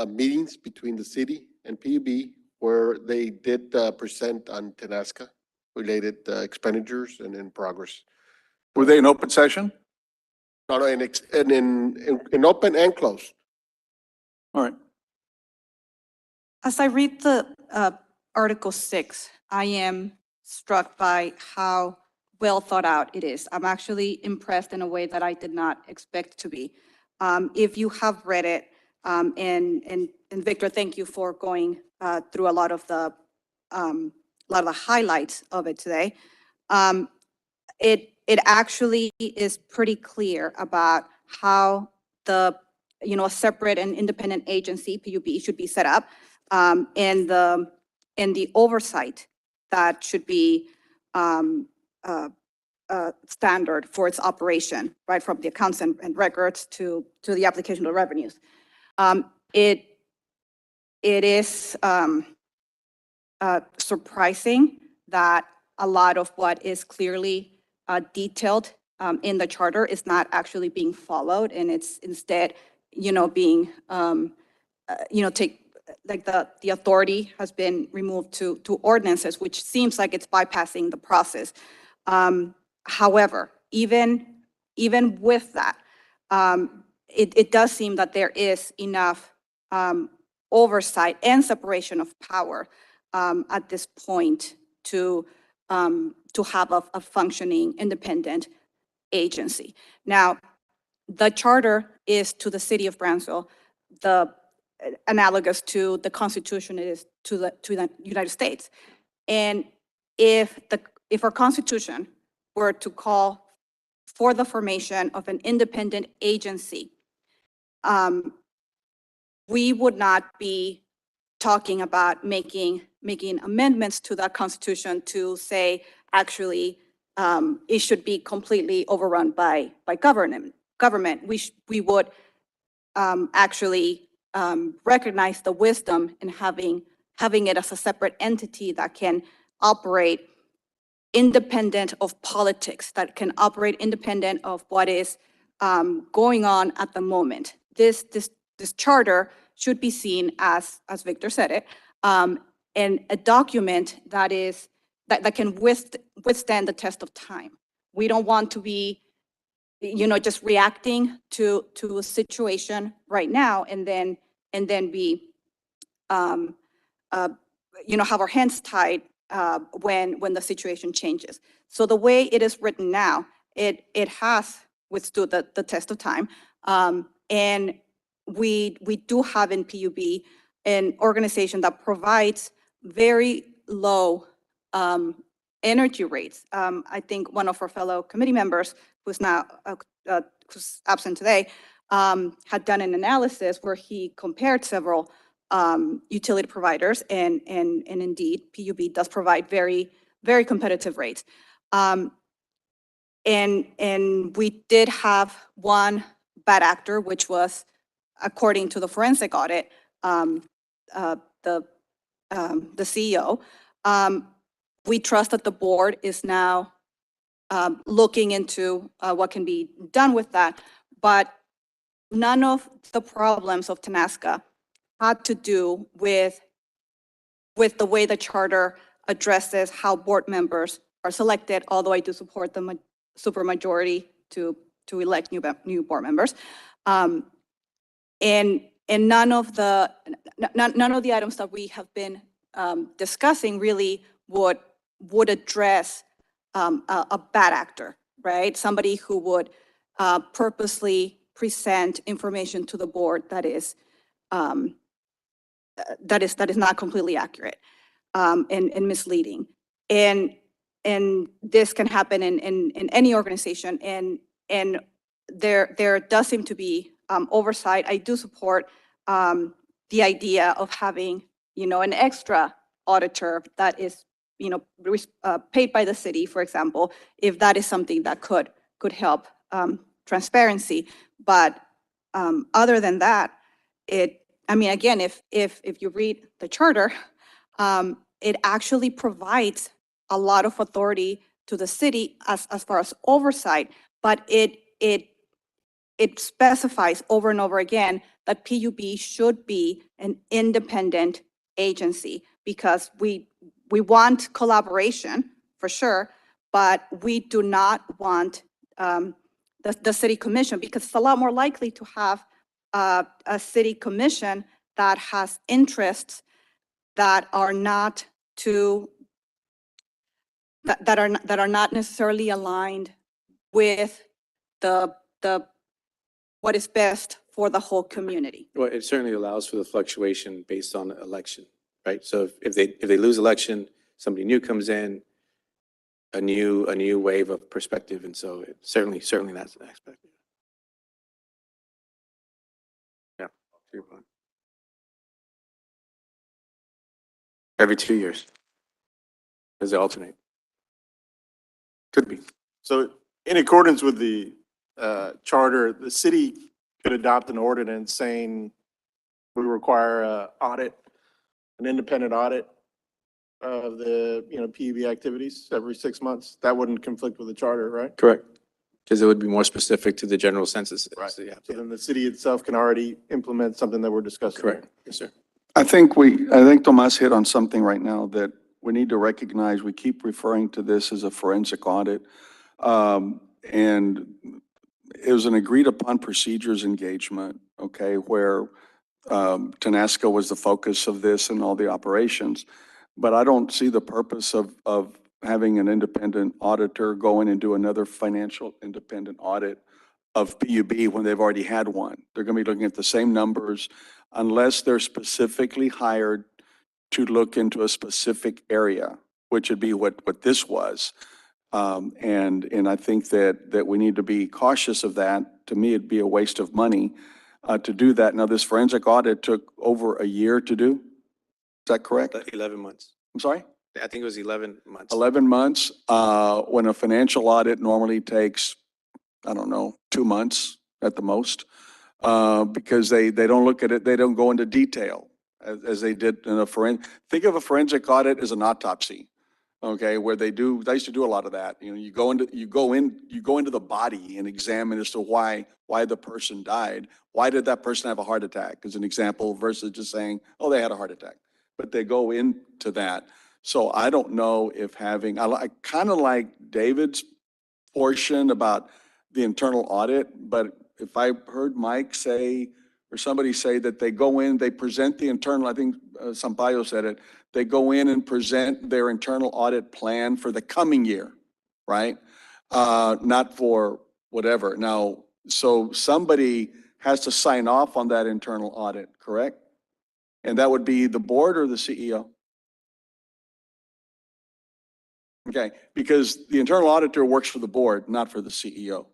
meetings between the city and PUB where they did present on Tenasca related expenditures and in progress. Were they in open session? No, no, in open and closed. All right. As I read the Article 6, I am struck by how well thought out it is. I'm actually impressed in a way that I did not expect to be. If you have read it, and Victor, thank you for going through a lot of the highlights of it today. It actually is pretty clear about how a separate and independent agency, PUB, should be set up, and the oversight that should be standard for its operation, right, from the accounts and records to the application of revenues. It is surprising that a lot of what is clearly detailed in the charter is not actually being followed, and it's instead, being, the authority has been removed to ordinances, which seems like it's bypassing the process. However, even with that, it does seem that there is enough oversight and separation of power at this point to have a functioning independent agency. Now, the charter is to the city of Brownsville, the analogous to the Constitution is to the United States. And if our Constitution were to call for the formation of an independent agency, we would not be talking about making amendments to that Constitution to say, actually, it should be completely overrun by government. We would actually recognize the wisdom in having it as a separate entity that can operate independent of politics, that can operate independent of what is going on at the moment. This charter should be seen as Victor said it, and a document that can withstand the test of time. We don't want to be, just reacting to a situation right now and then be, have our hands tied when the situation changes. So the way it is written now, it has withstood the test of time, and we do have in PUB an organization that provides very low energy rates. I think one of our fellow committee members, who's now who's absent today, had done an analysis where he compared several utility providers, and indeed PUB does provide very, very competitive rates. And we did have one bad actor, which was, according to the forensic audit, the CEO. We trust that the board is now looking into what can be done with that, but none of the problems of Tenasca had to do with the way the charter addresses how board members are selected, although I do support the supermajority to elect new board members. And none of the items that we have been discussing really would address a bad actor, right? Somebody who would purposely present information to the board that is not completely accurate and misleading. And and this can happen in any organization, and there does seem to be oversight. I do support the idea of having, an extra auditor that is, paid by the city, for example, if that is something that could help transparency. But other than that, again, if you read the charter, it actually provides a lot of authority to the city as far as oversight, but it specifies over and over again that PUB should be an independent agency, because we want collaboration for sure, but we do not want the city commission, because it's a lot more likely to have a city commission that has interests that are not that are not necessarily aligned with the what is best for the whole community. Well, it certainly allows for the fluctuation based on election, right? So if they lose election, somebody new comes in, a new wave of perspective, and so it certainly that's an aspect. Yeah. To your point. Every 2 years. Does it alternate? Could be. So in accordance with the charter, the city could adopt an ordinance saying we require an independent audit of the, PUB activities every 6 months. That wouldn't conflict with the charter, right? Correct. Because it would be more specific to the general census. Right. So, yeah. So then the city itself can already implement something that we're discussing. Correct. Yes, sir. I think Tomas hit on something right now that we need to recognize. We keep referring to this as a forensic audit. And it was an agreed upon procedures engagement, okay, where Tenasco was the focus of this and all the operations. But I don't see the purpose of having an independent auditor go in and do another financial independent audit of PUB when they've already had one. They're going to be looking at the same numbers unless they're specifically hired to look into a specific area, which would be what this was. And I think that we need to be cautious of that. To me, it'd be a waste of money to do that. Now, this forensic audit took over a year to do. Is that correct? 11 months. I'm sorry? I think it was 11 months. 11 months, when a financial audit normally takes, I don't know, 2 months at the most, because they don't look at it, they don't go into detail as they did in a think of a forensic audit as an autopsy, okay, where they used to do a lot of that. You go into the body and examine as to why the person died. Why did that person have a heart attack, as an example, versus just saying, oh, they had a heart attack. But they go into that. So I don't know if I kind of like David's portion about the internal audit, but if I heard Mike say, or somebody say that they go in, they present the internal, I think Sampaio said it, they go in and present their internal audit plan for the coming year, right? Not for whatever. Now, so somebody has to sign off on that internal audit, correct? And that would be the board or the CEO? Okay, because the internal auditor works for the board, not for the CEO,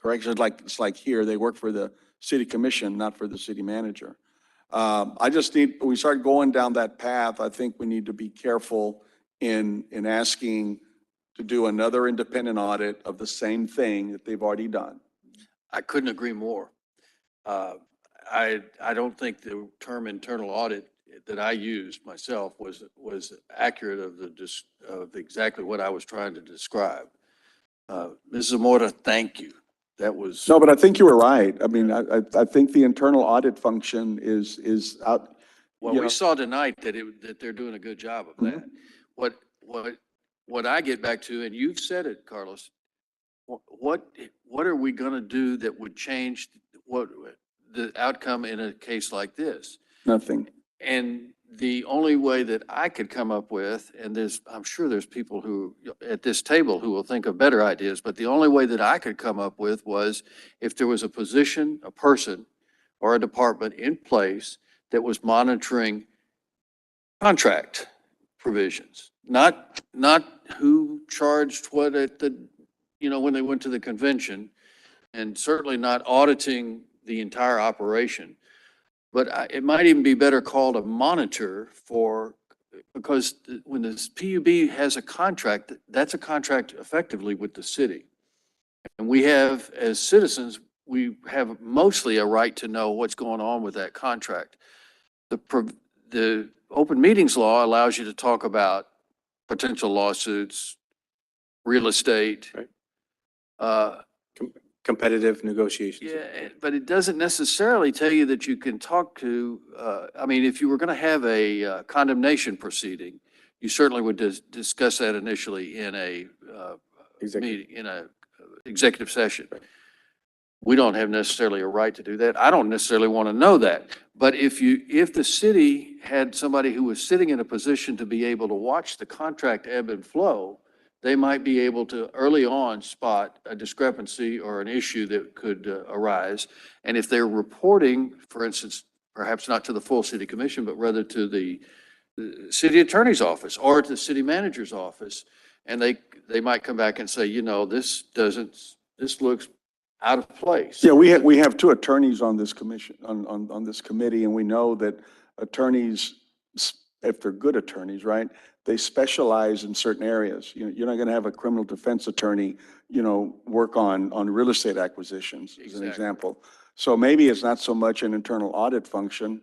correct? So it's like here, they work for the city commission, not for the city manager. When we start going down that path, I think we need to be careful in asking to do another independent audit of the same thing that they've already done. I couldn't agree more. I don't think the term internal audit that I used myself was accurate of exactly what I was trying to describe. Mrs. Zamora, thank you. That was. No, but I think you were right. I mean, I think the internal audit function is out. Well, we saw tonight that they're doing a good job of that. What I get back to, and you've said it, Carlos, what are we going to do that would change the outcome in a case like this? Nothing. And the only way that I could come up with, and I'm sure there's people who at this table who will think of better ideas, but the only way that I could come up with was if there was a position, a person, or a department in place that was monitoring contract provisions, not who charged what at the, when they went to the convention, and certainly not auditing the entire operation. But it might even be better called a monitor because when this PUB has a contract, that's a contract effectively with the city. And we have, as citizens, we have mostly a right to know what's going on with that contract. The open meetings law allows you to talk about potential lawsuits, real estate. Right. Competitive negotiations. Yeah, but it doesn't necessarily tell you that you can talk to, if you were going to have a condemnation proceeding, you certainly would discuss that initially in a meeting, in a executive session. Right. We don't have necessarily a right to do that. I don't necessarily want to know that. But if the city had somebody who was sitting in a position to be able to watch the contract ebb and flow, they might be able to early on spot a discrepancy or an issue that could arise. And if they're reporting, for instance, perhaps not to the full city commission, but rather to the city attorney's office or to the city manager's office, and they might come back and say, this looks out of place. Yeah, we have two attorneys on this commission, on this committee, and we know that attorneys, if they're good attorneys, right, they specialize in certain areas. You're not going to have a criminal defense attorney, work on real estate acquisitions, as an Exactly. example. So maybe it's not so much an internal audit function,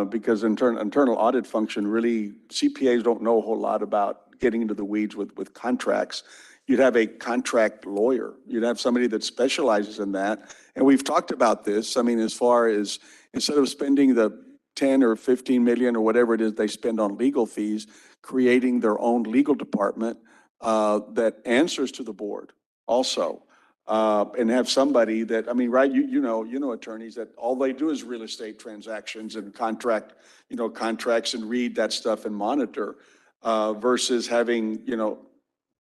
because internal audit function really, CPAs don't know a whole lot about getting into the weeds with contracts. You'd have a contract lawyer. You'd have somebody that specializes in that. And we've talked about this. As far as instead of spending the 10 or 15 million or whatever it is they spend on legal fees, creating their own legal department that answers to the board also. And have somebody that, right, you know attorneys that all they do is real estate transactions and contracts and read that stuff and monitor, versus having,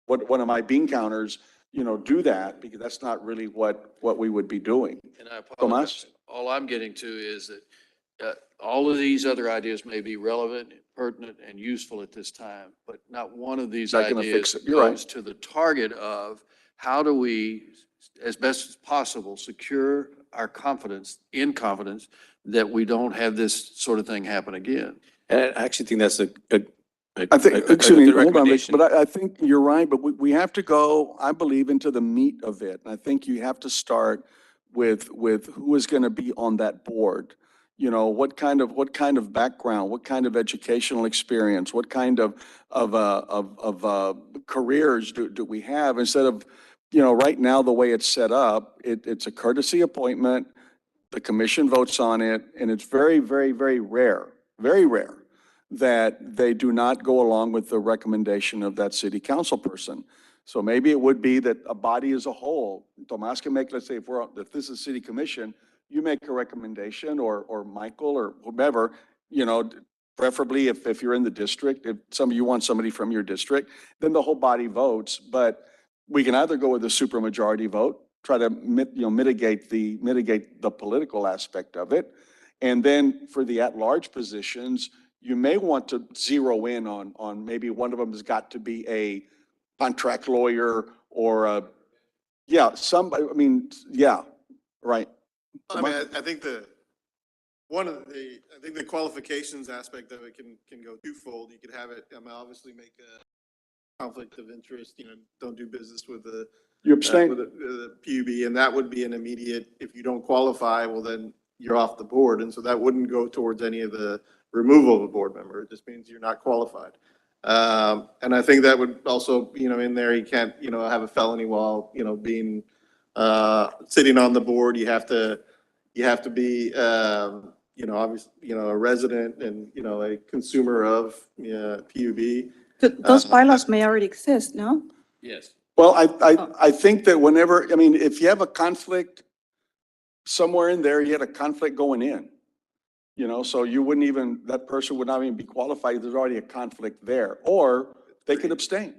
one of my bean counters, do that, because that's not really what we would be doing. And I apologize. Tomas? All I'm getting to is that all of these other ideas may be relevant, pertinent, and useful at this time, but not one of these Not gonna fix ideas it. You're right. goes to the target of how do we, as best as possible, secure our confidence that we don't have this sort of thing happen again. And I actually think that's a I think, good excuse me, hold on, recommendation. but I think you're right, but we have to go, I believe, into the meat of it. And I think you have to start with who is going to be on that board. What kind of background, what kind of educational experience, what kind of careers do we have, instead of, right now, the way it's set up, it's a courtesy appointment, the commission votes on it, and it's very, very, very rare that they do not go along with the recommendation of that city council person. So maybe it would be that a body as a whole, Tomas can make, let's say, if this is city commission, you make a recommendation, or Michael or whomever, preferably if you're in the district, if you want somebody from your district, then the whole body votes. But we can either go with a supermajority vote, try to mitigate the political aspect of it. And then for the at-large positions, you may want to zero in on maybe one of them has got to be a contract lawyer or somebody, right. I think the qualifications aspect of it can go twofold. You could have it, obviously make a conflict of interest, don't do business with the You abstain. with the PUB, and that would be an immediate, if you don't qualify, well, then you're off the board. And so that wouldn't go towards any of the removal of a board member. It just means you're not qualified. And I think that would also, in there, you can't, have a felony while, being, sitting on the board. You have to be, obviously, a resident and, a consumer of PUB. Those bylaws may already exist, no? Yes. Well, I think that whenever, if you have a conflict somewhere in there, you had a conflict going in, so you wouldn't even, that person would not even be qualified. There's already a conflict there, or they could abstain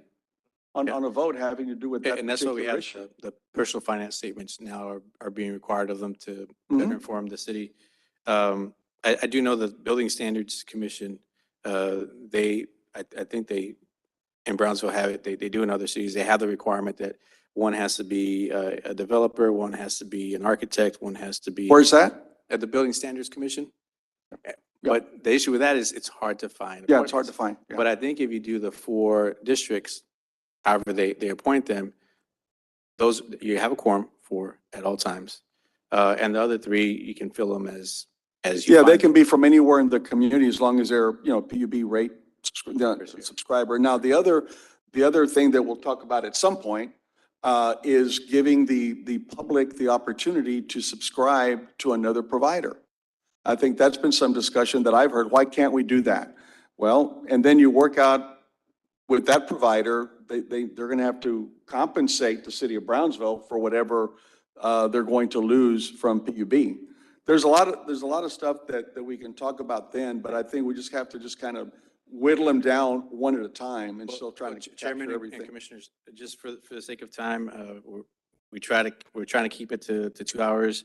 on a vote having to do with that. And that's why we have issue. the personal finance statements now are being required of them to Mhm. better inform the city. I do know the Building Standards Commission, I I think in Brownsville have it, they do in other cities, they have the requirement that one has to be a developer, one has to be an architect, one has to be. Where's that? At the Building Standards Commission. But the issue with that is it's hard to find. Yeah, it's hard to find. Yeah. But I think if you do the 4 districts, however they appoint them, those, you have a quorum for at all times. And the other 3, you can fill them as you. Yeah, they find can be from anywhere in the community as long as they're, PUB rate subscriber. Now, the other thing that we'll talk about at some point is giving the public the opportunity to subscribe to another provider. I think that's been some discussion that I've heard. Why can't we do that? Well, and then you work out with that provider, they're going to have to compensate the city of Brownsville for whatever they're going to lose from PUB. There's a lot of stuff that we can talk about then, but I think we just have to just kind of whittle them down one at a time and still trying to Chairman capture and everything. Commissioners, just for the sake of time, we're trying to keep it to 2 hours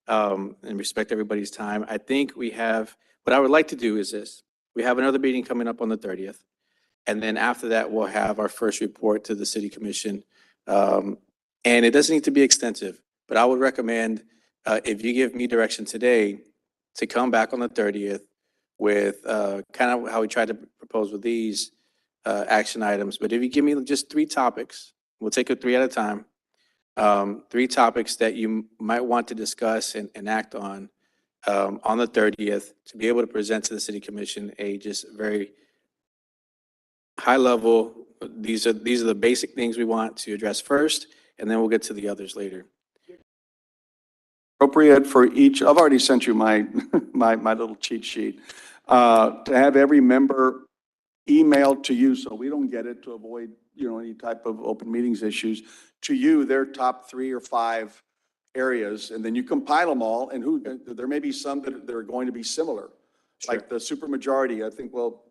and respect everybody's time. I think what I would like to do is this. We have another meeting coming up on the 30th. And then after that, we'll have our first report to the city commission. And it doesn't need to be extensive, but I would recommend, if you give me direction today, to come back on the 30th with kind of how we tried to propose with these action items. But if you give me just 3 topics, we'll take it 3 at a time. 3 topics that you might want to discuss and act on the 30th to be able to present to the city commission a just very high level. These are the basic things we want to address first, and then we'll get to the others later. Appropriate for each, I've already sent you my little cheat sheet, to have every member emailed to you so we don't get it, to avoid, any type of open meetings issues, to you, their top 3 or 5 areas, and then you compile them all, and there may be some that are going to be similar. Like the supermajority, I think, well,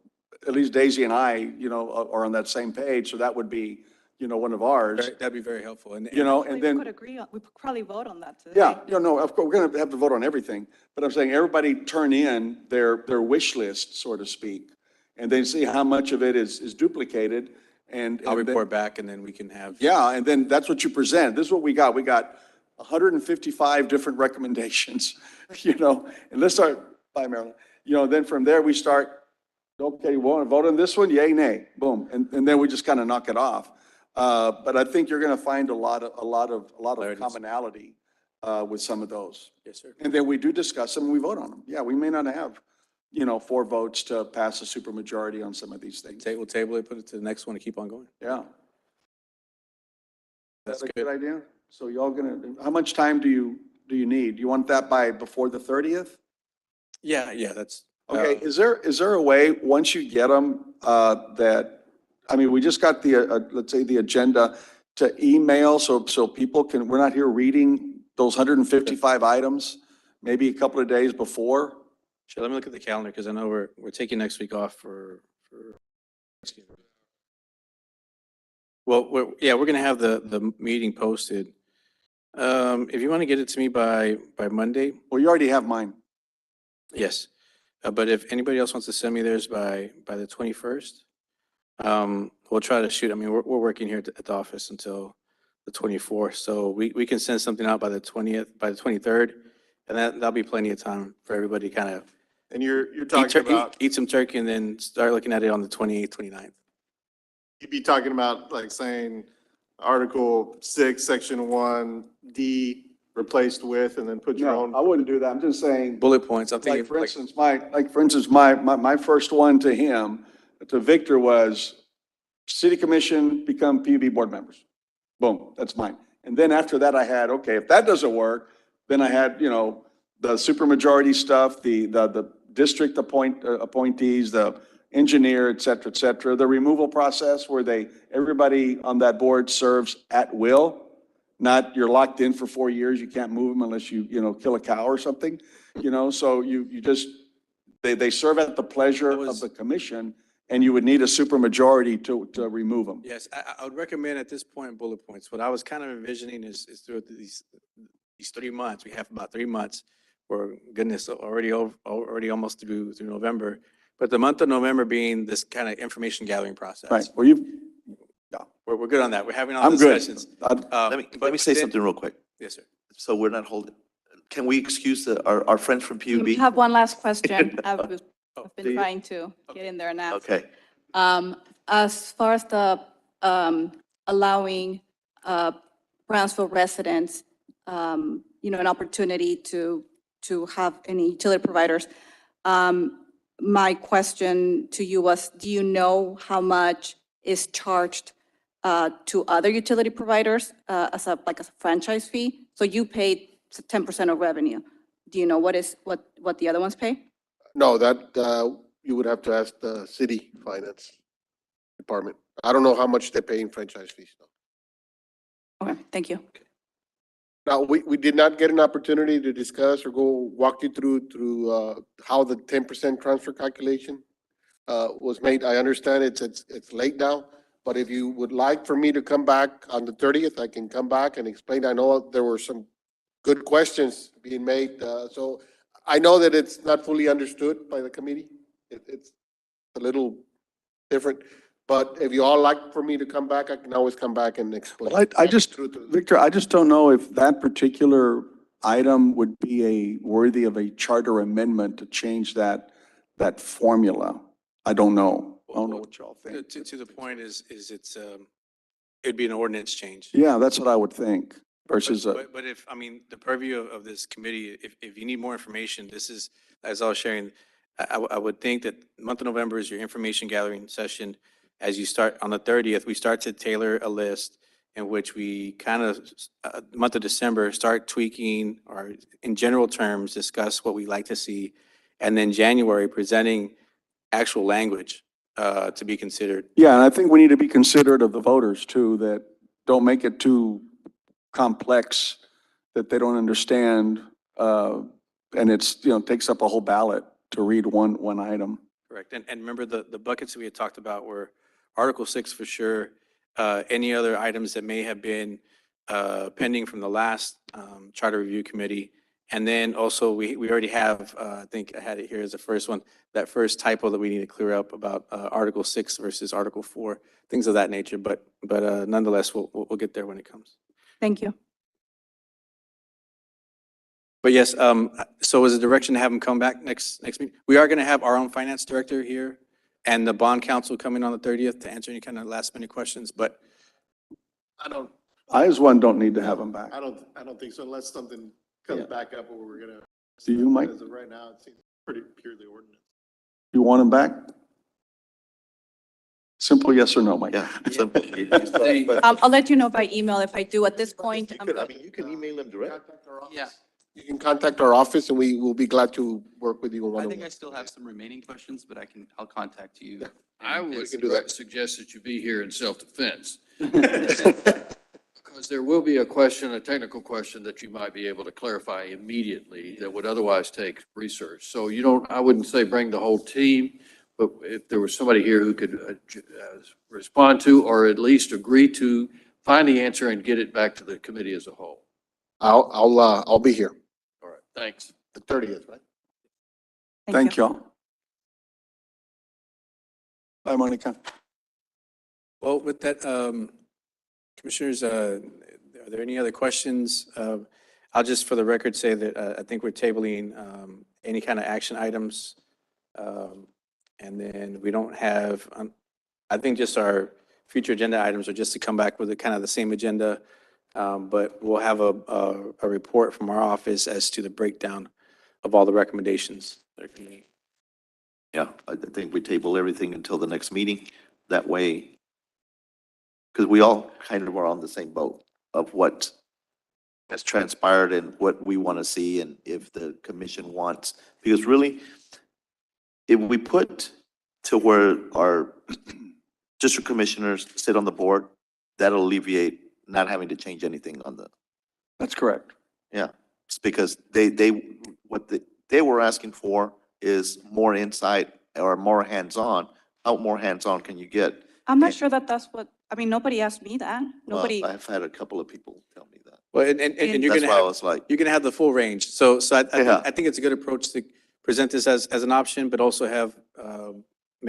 at least Daisy and I, are on that same page, so that would be, one of ours. That'd be very helpful. And And then. We could agree on, we could probably vote on that today. Yeah, no, of course, we're going to have to vote on everything, but I'm saying everybody turn in their wish list, so to speak, and then see how much of it is duplicated, and. I'll and then- report back, and then we can have. Yeah, and then that's what you present. This is what we got. We got 155 different recommendations, and let's start, by Marilyn. Then from there, we start, okay, we want to vote on this one? Yay, nay, boom, and then we just kind of knock it off. But I think you're going to find a lot of commonality with some of those. Yes, sir. And then we do discuss them and we vote on them. Yeah, we may not have, 4 votes to pass a supermajority on some of these things. We'll table it, put it to the next one, and keep on going. Yeah. That's That's a good. good idea. So y'all how much time do you need? Do you want that before the 30th? Yeah, that's. Okay, is there a way, once you get them, we just got let's say the agenda to email so people we're not here reading those 155 items, maybe a couple of days before? Sure, let me look at the calendar, because I know we're taking next week off for. Well, we're going to have the meeting posted. If you want to get it to me by Monday, Well, you already have mine. yes. But if anybody else wants to send me theirs by the 21st, we'll try to shoot. We're working here at the office until the 24th, so we can send something out by the 20th, by the 23rd, and that'll be plenty of time for everybody to kind of And you're talking about, eat some turkey and then start looking at it on the 28th, 29th. you'd be talking about like saying Article 6, Section 1D replaced with, and then put your own. No, I wouldn't do that. I'm just saying. Bullet points, I'm thinking. Like for instance, my first one to him, to Victor, was city commission become PUB board members. Boom, that's mine. And then after that, I had, okay, if that doesn't work, then I had, the supermajority stuff, the district appointees, the engineer, et cetera, the removal process where everybody on that board serves at will. Not you're locked in for 4 years, you can't move them unless you kill a cow or something, so you just, they serve at the pleasure of the commission, and you would need a supermajority to remove them. Yes, I would recommend at this point bullet points. What I was kind of envisioning is through these 3 months, we have about 3 months, for goodness, already almost through November, But the month of November being this kind of information gathering process. Right, well, you, We're good on that. We're having all I'm the good. discussions. Let me say something real quick. Yes, sir. So we're not holding, can we excuse our friends from We PUB? have one last question. I've Oh, do been you? trying to get in there and ask. Okay. As far as the allowing Brownsville residents, an opportunity to have any utility providers, my question to you was, do you know how much is charged to other utility providers as a franchise fee? So you paid 10% of revenue. Do you know what the other ones pay? No, that, you would have to ask the city finance department. I don't know how much they're paying franchise fees. though. Okay, thank you. Now, we did not get an opportunity to discuss or go walk you through how the 10% transfer calculation was made. I understand it's late now, but if you would like for me to come back on the 30th, I can come back and explain. I know there were some good questions being made, so I know that it's not fully understood by the committee. It's a little different, but if you all like for me to come back, I can always come back and explain. well, Victor, I just don't know if that particular item would be worthy of a charter amendment to change that formula. I don't know. I don't know what y'all think. To the point is it'd be an ordinance change. Yeah, that's what I would think versus But if, I mean, the purview of this committee, if you need more information, this is, as I was sharing, I would think that month of November is your information gathering session. As you start on the 30th, we start to tailor a list in which we kind of, month of December, start tweaking or in general terms, discuss what we like to see. And then January, presenting actual language to be considered. yeah, and I think we need to be considerate of the voters too, that don't make it too complex that they don't understand. And it's, takes up a whole ballot to read one item. Correct. And remember the buckets that we had talked about were Article 6 for sure, any other items that may have been pending from the last Charter Review Committee. And then also we already have, I think I had it here as the first one, that first typo that we need to clear up about Article 6 versus Article 4, things of that nature. But nonetheless, we'll get there when it comes. Thank you. But yes, so is the direction to have them come back next meeting? We are going to have our own finance director here and the bond counsel coming on the 30th to answer any kind of last minute questions, but I as one don't need to have them back. I don't think so unless something comes back up where we're gonna. Do you, Mike? As of right now, it seems pretty purely ordinance. You want them back? Simple yes or no, Mike? Yeah. Simple. I'll let you know by email if I do at this point. You can email them directly. Yeah, You can contact our office and we will be glad to work with you. I think I still have some remaining questions, but I'll contact you. Yeah. I would can do that. suggest that you be here in self-defense. Because there will be a question, a technical question that you might be able to clarify immediately that would otherwise take research. So I wouldn't say bring the whole team, but if there was somebody here who could respond to, or at least agree to, find the answer and get it back to the committee as a whole. I'll be here. All right, thanks. The 30th, right? Thank y'all. Bye, Monica. well, with that, commissioners, are there any other questions? I'll just for the record say that I think we're tabling any kind of action items. And then we don't have, I think just our future agenda items are just to come back with the kind of the same agenda. But we'll have a report from our office as to the breakdown of all the recommendations that are going to be. Yeah, I think we table everything until the next meeting. That way, because we all kind of are on the same boat of what has transpired and what we want to see and if the commission wants. Because really, if we put to where our district commissioners sit on the board, that'll alleviate not having to change anything on the, That's correct. yeah. It's because what they were asking for is more insight or more hands-on. How more hands-on can you get? I'm not sure that's what, nobody asked me that. Well, Nobody. I've had a couple of people tell me that. Well, and you're That's going to why I have, was like, you're going to have the full range. So Yeah. I think it's a good approach to, present this as an option, but also have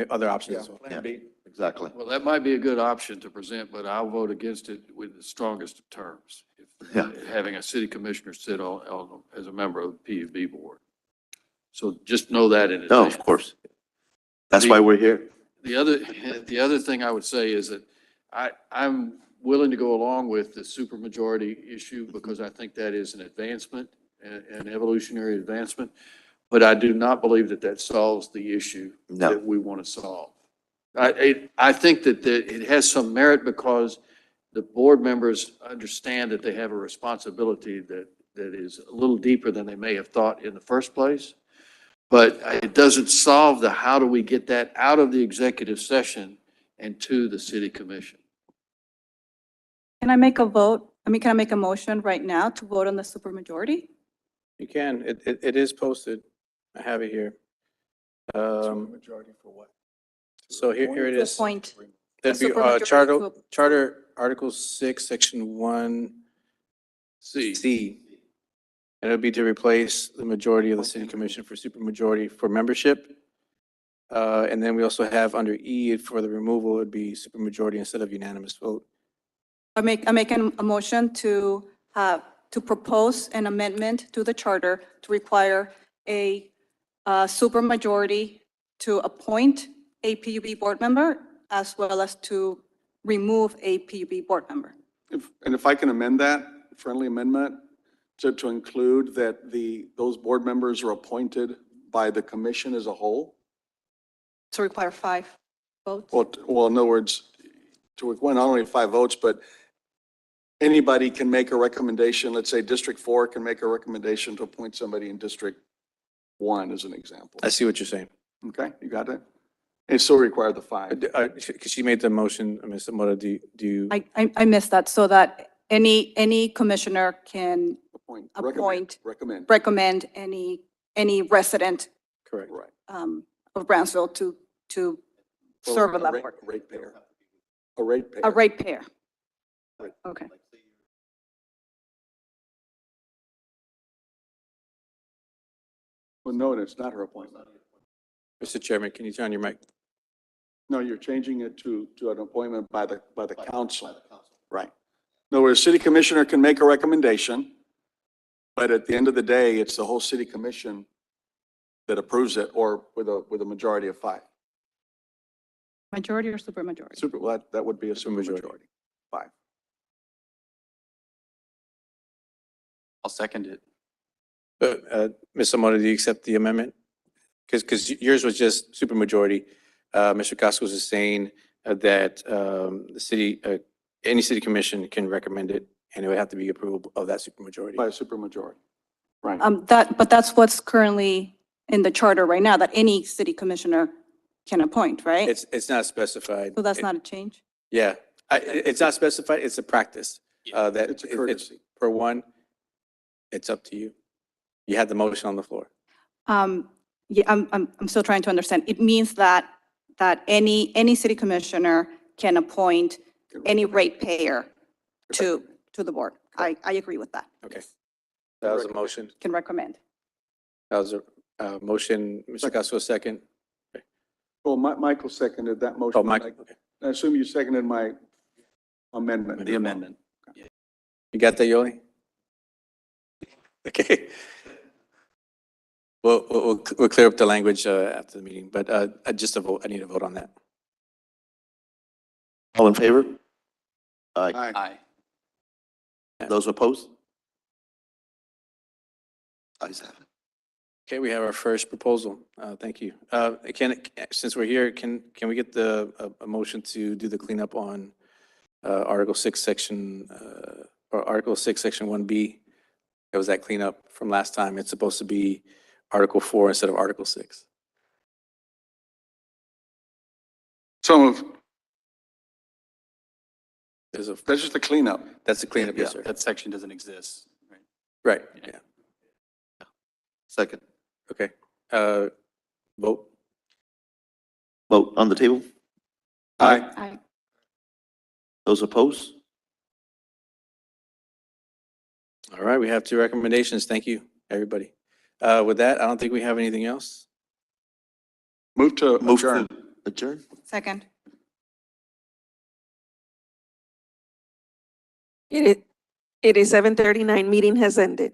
other options as well. Plan B. Exactly. Well, that might be a good option to present, but I'll vote against it with the strongest of terms. Yeah. Having a city commissioner sit as a member of the PUB board. So just know that in advance. No, of course. That's why we're here. The other thing I would say is that I'm willing to go along with the supermajority issue because I think that is an advancement, an evolutionary advancement. But I do not believe that that solves the issue No. that we want to solve. I think that it has some merit because the board members understand that they have a responsibility that is a little deeper than they may have thought in the first place. But it doesn't solve the how do we get that out of the executive session and to the city commission. Can I make a vote? Can I make a motion right now to vote on the supermajority? You can, it is posted. I have it here. Majority for what? So here it To is. appoint That'd be supermajority to- Charter Article 6, Section 1C. And it would be to replace the majority of the city commission for supermajority for membership. And then we also have under E for the removal, it would be supermajority instead of unanimous vote. I'm making a motion to propose an amendment to the charter to require a supermajority to appoint a PUB board member as well as to remove a PUB board member. If I can amend that, friendly amendment, to include that those board members are appointed by the commission as a whole? To require 5 votes. Well, in other words, to require not only 5 votes, but anybody can make a recommendation. Let's say District 4 can make a recommendation to appoint somebody in District 1 as an example. I see what you're saying. Okay, you got it? It still require the 5. Because she made the motion, Ms. Mota, do you? I missed that, so that any commissioner can appoint, recommend any resident Correct. Right. of Brownsville to serve on that board. Ratepayer. A ratepayer. A ratepayer. Right. Okay. Well, no, it's not her appointment. Mr. Chairman, can you turn on your mic? No, you're changing it to an appointment by the council. Right. In other words, city commissioner can make a recommendation, but at the end of the day, it's the whole city commission that approves it, or with a majority of 5. Majority or supermajority? Well, that would be a supermajority. 5. I'll second it. Ms. Mota, do you accept the amendment? Because yours was just supermajority. Mr. Cascos is saying that the city, any city commission can recommend it, and it would have to be approval of that supermajority. By a supermajority. Right. But that's what's currently in the charter right now, that any city commissioner can appoint, right? It's not specified. So that's not a change? Yeah, it's not specified, it's a practice. That It's a courtesy. Per one, it's up to you. You had the motion on the floor. Yeah, I'm still trying to understand. It means that any city commissioner can appoint any ratepayer to the board. I agree with that. Okay. That was a motion. Can recommend. That was a motion. Mr. Cascos, second. Well, Michael seconded that motion. Oh, Mike, okay. I assume you seconded my amendment. The amendment. You got that, Yoli? Okay. We'll clear up the language after the meeting, but just a vote, I need a vote on that. All in favor? Aye. Aye. Those opposed? Ayes have it. Okay, we have our first proposal. Thank you. Since we're here, can we get a motion to do the cleanup on Article 6, Section 1B? That was that cleanup from last time. It's supposed to be Article 4 instead of Article 6. So There's a, that's just a cleanup. that's a cleanup, yes, sir. That section doesn't exist. Right. Right, yeah. Second. Okay. Vote. Vote on the table? Aye. Aye. Those opposed? All right, we have 2 recommendations. Thank you, everybody. With that, I don't think we have anything else. Move to Move adjourn. to adjourn. Second. It is 7:39. Meeting has ended.